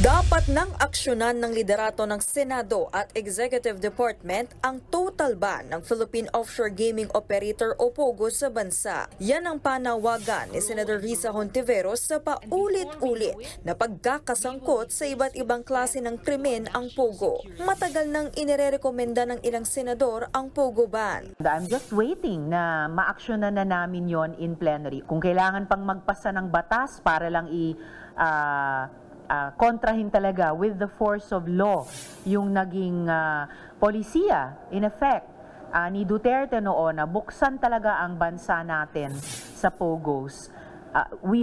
Speaker 3: Dapat nang aksyonan ng liderato ng Senado at Executive Department ang total ban ng Philippine Offshore Gaming Operator o POGO sa bansa. Yan ang panawagan ni Senator Risa Hontiveros sa paulit-ulit na pagkakasangkot sa iba't ibang klase ng krimen ang POGO. Matagal nang inirekomenda ng ilang senador ang POGO ban.
Speaker 9: I'm just waiting na maaksyonan na namin yon in plenary. Kung kailangan pang magpasa ng batas para lang kontrahin talaga with the force of law yung naging polisiya in effect ni Duterte noon na buksan talaga ang bansa natin sa POGOs. We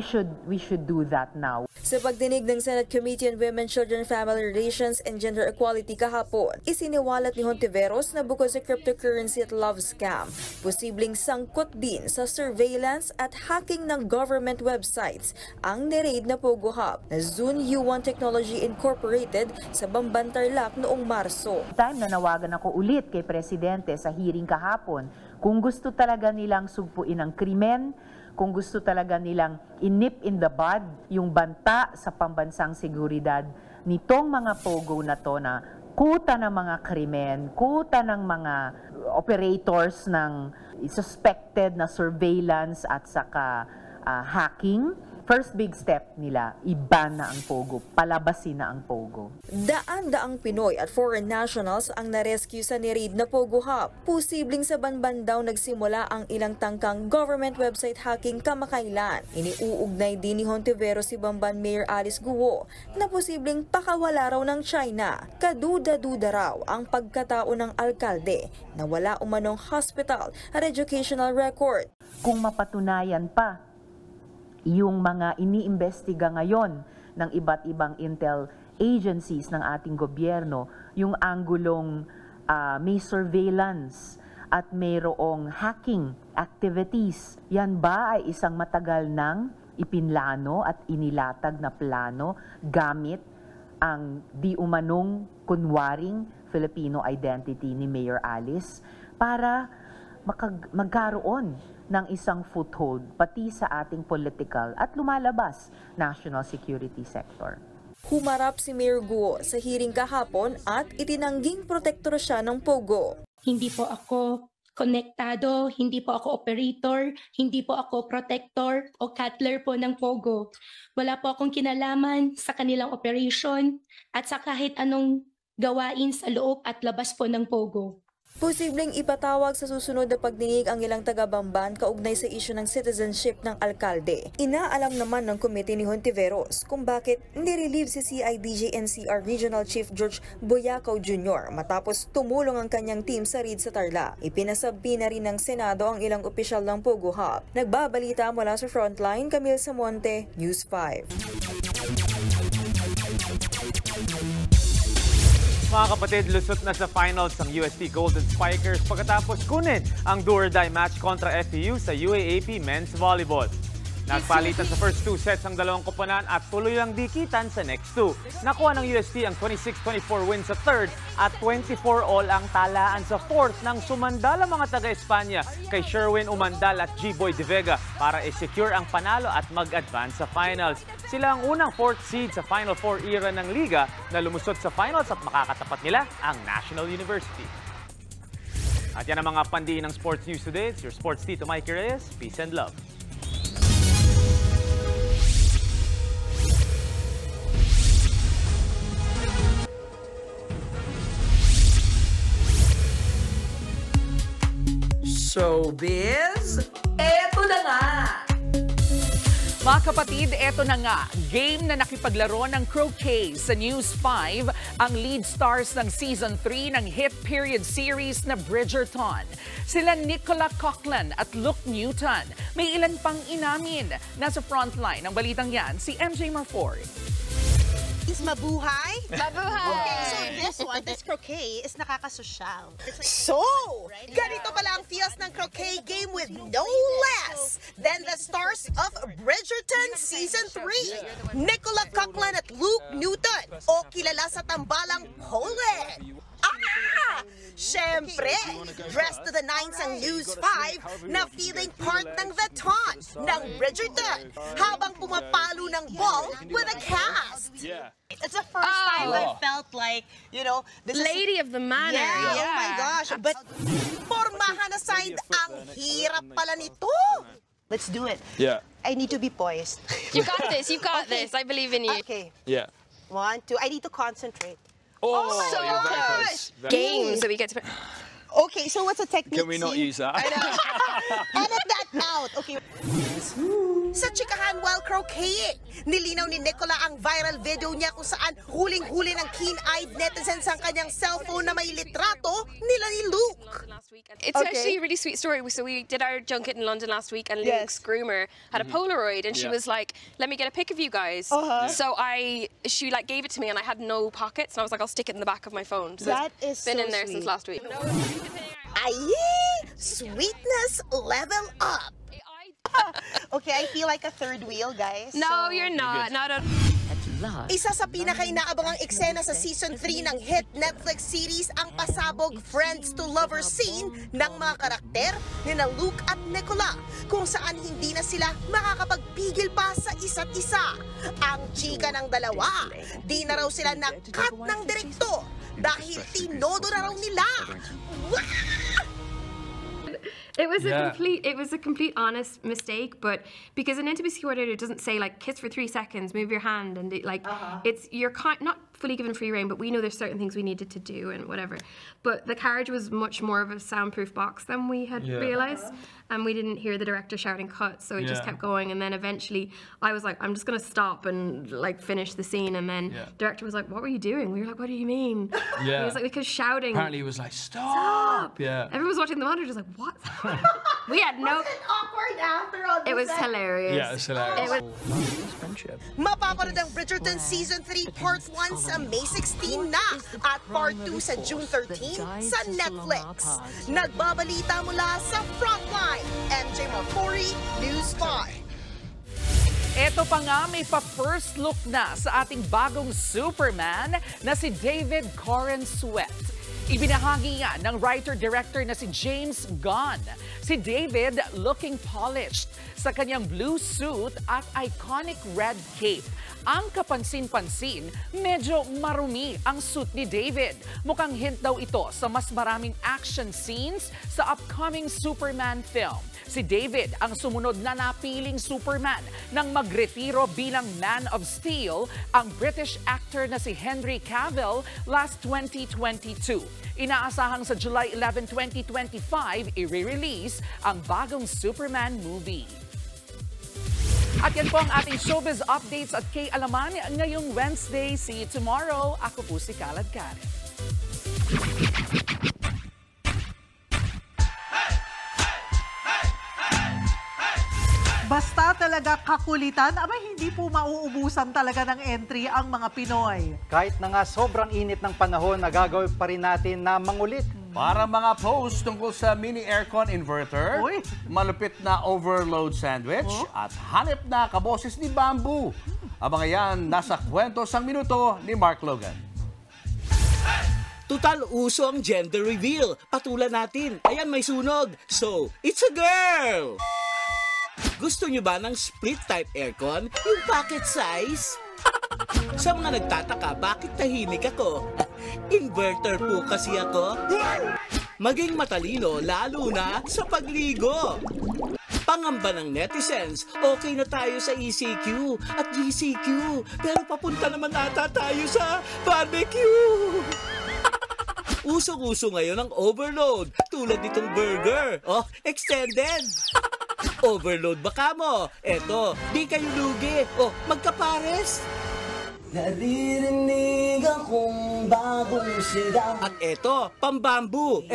Speaker 9: should do that now.
Speaker 3: Sa pagdinig ng Senate Committee on Women, Children, Family Relations and Gender Equality kahapon, isiniwalat ni Hontiveros na bukod sa cryptocurrency at love scam, posibleng sangkot din sa surveillance at hacking ng government websites ang ni-raid na POGO hub na Zun U1 Technology Incorporated sa Bamban, Tarlac noong Marso.
Speaker 9: Time na nawagan ako ulit kay Presidente sa hearing kahapon, kung gusto talaga nilang sugpuin ang krimen, kung gusto talaga nilang inip in the bud yung banta sa pambansang seguridad nitong mga POGO na to na kuta ng mga krimen, kuta ng mga operators ng suspected na surveillance at saka hacking. First big step nila, i-ban na ang POGO, palabasin na ang POGO.
Speaker 3: Daan-daang Pinoy at foreign nationals ang na-rescue sa ni-raid na POGO hub. Posibleng sa Banban daw nagsimula ang ilang tangkang government website hacking kamakailan. Iniuugnay din ni Hontiveros si Bamban Mayor Alice Guo na posibleng pakawala raw ng China. Kaduda-duda raw ang pagkatao ng alkalde na wala umanong hospital at educational record.
Speaker 9: Kung mapatunayan pa yung mga iniimbestiga ngayon ng iba't ibang intel agencies ng ating gobyerno, yung anggulong may surveillance at mayroong hacking activities, yan ba ay isang matagal nang ipinlano at inilatag na plano gamit ang di umanong kunwaring Filipino identity ni Mayor Alice para magkaroon ng isang foothold pati sa ating political at lumalabas national security sector.
Speaker 3: Humarap si Mayor Guo sa hearing kahapon at itinangging protektor siya ng POGO.
Speaker 20: Hindi po ako
Speaker 6: konektado, hindi po ako operator, hindi po ako protector o cutler po ng Pogo. Wala po akong kinalaman sa kanilang operation at sa kahit anong gawain sa loob at labas po ng Pogo.
Speaker 3: Posibleng ipatawag sa susunod na pagdinig ang ilang taga-Bamban kaugnay sa isyu ng citizenship ng alkalde. Inaalam naman ng komite ni Hontiveros kung bakit nirelieve si CIDG-NCR Regional Chief George Boyacao Jr. matapos tumulong ang kanyang team sa raid sa Tarlac. Ipinasabbi na rin ng Senado ang ilang opisyal ng Pogo Hub. Nagbabalita mula sa Frontline, Camille Samonte, News 5.
Speaker 23: Mga kapatid, lusot na sa finals ang UST Golden Spikers pagkatapos kunin ang do-or-die match kontra FEU sa UAAP Men's Volleyball. Nagpalitan sa first 2 sets ang dalawang koponan at tuloy lang dikitan sa next 2. Nakuha ng UST ang 26-24 win sa third at 24-all ang talaan sa fourth nang sumandal ang mga taga-Espanya kay Sherwin Umandal at G-Boy De Vega para i-secure ang panalo at mag-advance sa finals. Sila ang unang 4th seed sa Final Four era ng Liga na lumusot sa finals at makakatapat nila ang National University. At yan ang mga pandiin ng sports news today. It's your sports Tito Mikey Reyes. Peace and love.
Speaker 10: Showbiz, eto na nga!
Speaker 7: Mga kapatid, eto na nga, game na nakipaglaro ng croquet sa News 5 ang lead stars ng Season 3 ng hit period series na Bridgerton. Sila Nicola Coughlan at Luke Newton. May ilan pang inamin. Nasa frontline ng balitang yan, si MJ Marfori.
Speaker 20: Mabuhay?
Speaker 24: Mabuhay!
Speaker 20: Okay, so this croquet is nakakasosyal. Like,
Speaker 24: So,
Speaker 20: right?
Speaker 24: ganito pala ang feels ng croquet game with no less than the stars of Bridgerton Season 3, Nicola Coughlan at Luke Newton, o kilala sa tambalang Poland. Siyempre, dressed to the nines ang News 5 na feeling part ng The Taunt ng Bridgerton habang pumapalo ng ball with a cast.
Speaker 20: Yeah. It's the first time I felt like, you know, this
Speaker 24: Lady of the Manor.
Speaker 20: Yeah.
Speaker 24: Oh my gosh.
Speaker 20: But
Speaker 24: Pormahan aside, ang hirap pala nito.
Speaker 20: let's do it.
Speaker 25: Yeah.
Speaker 20: I need to be poised.
Speaker 24: You got this. You got this. I believe in you.
Speaker 20: Okay.
Speaker 25: Yeah.
Speaker 20: 1, 2. I need to concentrate.
Speaker 25: Oh,
Speaker 24: so
Speaker 25: you're very
Speaker 24: good.
Speaker 25: close. Very
Speaker 24: Games that we get to.
Speaker 20: Okay, so what's the technique?
Speaker 25: Can we not use that?
Speaker 24: Edit that out. Okay. Sa chikahan while croqueting, nilinaw ni Nicola ang viral video niya kung saan huling-huli ng keen-eyed netizens ang kanyang cellphone na may litrato nila ni Luke. It's actually a really sweet story. So we did our junket in London last week, and Luke's groomer had a Polaroid, and she was like, "Let me get a pic of you guys." So she like gave it to me, and I had no pockets, and I was like, "I'll stick it in the back of my phone." So
Speaker 20: That is
Speaker 24: it's been
Speaker 20: so
Speaker 24: in there
Speaker 20: sweet.
Speaker 24: since last week. Ay, sweetness level up.
Speaker 20: Okay, I feel like a third wheel, guys.
Speaker 24: No,
Speaker 20: so-
Speaker 24: you're not. Not at
Speaker 7: Isa sa pinaka-inaabangang eksena sa Season 3 ng hit Netflix series ang pasabog friends to lovers scene ng mga karakter ni na Luke at Nicola, kung saan hindi na sila makakapagpigil pa sa isa't isa. Ang chika ng dalawa, di na raw sila na-cut ng direktor dahil tinodo na raw nila.
Speaker 26: It was a complete honest mistake, but because an intimacy coordinator doesn't say like kiss for 3 seconds, move your hand, and it's you're not fully given free rein, but we know there's certain things we needed to do and whatever. But the carriage was much more of a soundproof box than we had realized, and we didn't hear the director shouting cut, so it just kept going. And then eventually, I was like, I'm just gonna stop and like finish the scene, and then the director was like, "What were you doing?" We were like, "What do you mean?"
Speaker 25: Yeah.
Speaker 26: He was like, "Because shouting."
Speaker 25: Apparently, he was like, "Stop!" Yeah.
Speaker 26: Everyone was watching the monitor, just like, "What?" We had no.
Speaker 7: awkward after all
Speaker 26: It was hilarious.
Speaker 25: Yeah, it's hilarious.
Speaker 26: It was
Speaker 25: Friendship.
Speaker 7: Mapapanood ang Bridgerton Season 3 Part 1 sa May 16 na at Part 2 sa June 13 sa Netflix. Nagbabalita mula sa Frontline, MJ Marfori, News 5.
Speaker 1: Eto pa nga, may pa-first look na sa ating bagong Superman na si David Corenswet.
Speaker 7: Ibinahagi yan ng writer-director na si James Gunn. Si David looking polished sa kanyang blue suit at iconic red cape. Ang kapansin-pansin, medyo marumi ang suit ni David. Mukhang hint daw ito sa mas maraming action scenes sa upcoming Superman film. Si David ang sumunod na napiling Superman nang magretiro bilang Man of Steel ang British actor na si Henry Cavill last 2022. Inaasahang sa July 11, 2025, i-release ang bagong Superman movie. At yan po ang ating showbiz updates at K-Alaman ngayong Wednesday. See you tomorrow. Ako po si Kalad Karen.
Speaker 1: Basta talaga kakulitan, abay hindi po mauubusan talaga ng entry ang mga Pinoy.
Speaker 4: Kahit na nga sobrang init ng panahon, nagagawin pa rin natin na mangulit.
Speaker 5: Para mga post tungkol sa mini aircon inverter, malupit na overload sandwich, at hanip na kaboses ni Bamboo. Abangan yan nasa kwento sang minuto ni Mark Logan.
Speaker 8: Tutal uso ang gender reveal. Patulan natin. Ayan, may sunog. So, it's a girl! Gusto nyo ba ng split type aircon? Yung pocket size? Sa mga nagtataka, bakit tahimik ako? Inverter po kasi ako. Maging matalino lalo na sa pagligo. Pangamba ng netizens, okay na tayo sa ECQ at GCQ. Pero papunta naman ata tayo sa barbecue. Usong-uso ngayon ang overload tulad nitong burger. Oh, extended. Overload baka mo. Eto, di kayo lugi. O, magkapares. Naririnig akong bagong sigaw. At eto, pambambu.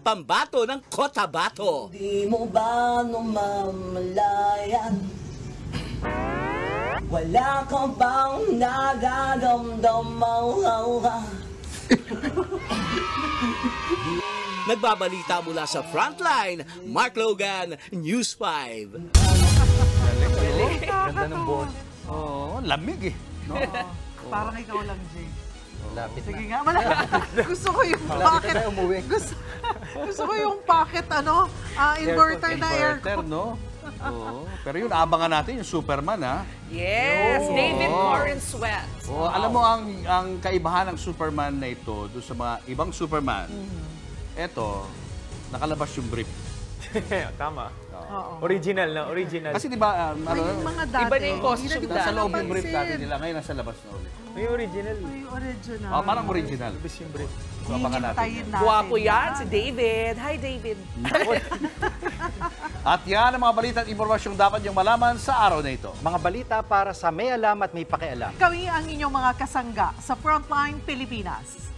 Speaker 8: Pambato ng Cotabato. Di mo ba namamalayan? Wala ka bang nagagamdamaw? Nagbabalita mula sa Frontline, Mark Logan, News 5.
Speaker 5: Ganda ng boss. Oo, lamig eh. No?
Speaker 1: Parang ikaw lang, Jay.
Speaker 4: Lapit
Speaker 1: Sige
Speaker 4: na.
Speaker 1: nga, gusto ko yung pocket. Gusto ko yung pocket, inverter na aircon.
Speaker 5: No? Oo. Pero yun, abangan natin yung Superman, ha?
Speaker 7: Yes, David Warren Sweat.
Speaker 5: Oh, alam mo ang kaibahan ng Superman na ito doon sa mga ibang Superman. Eto, nakalabas yung brief.
Speaker 23: Tama. Original na, original.
Speaker 5: Kasi di ba,
Speaker 1: mga dati,
Speaker 7: iba na yung costume
Speaker 5: nasa loob yung brief dati nila, ngayon nasa labas na ulit.
Speaker 23: May original.
Speaker 1: May original.
Speaker 5: Oh, parang original.
Speaker 23: Labas yung brief.
Speaker 5: Abangan natin.
Speaker 7: Guwapo yan, si David. Hi, David.
Speaker 5: At yan ang mga balita at impormasyong dapat niyong malaman sa araw na ito.
Speaker 4: Mga balita para sa may alam at may pakialam.
Speaker 1: Kami ang inyong mga kasangga sa Frontline Pilipinas.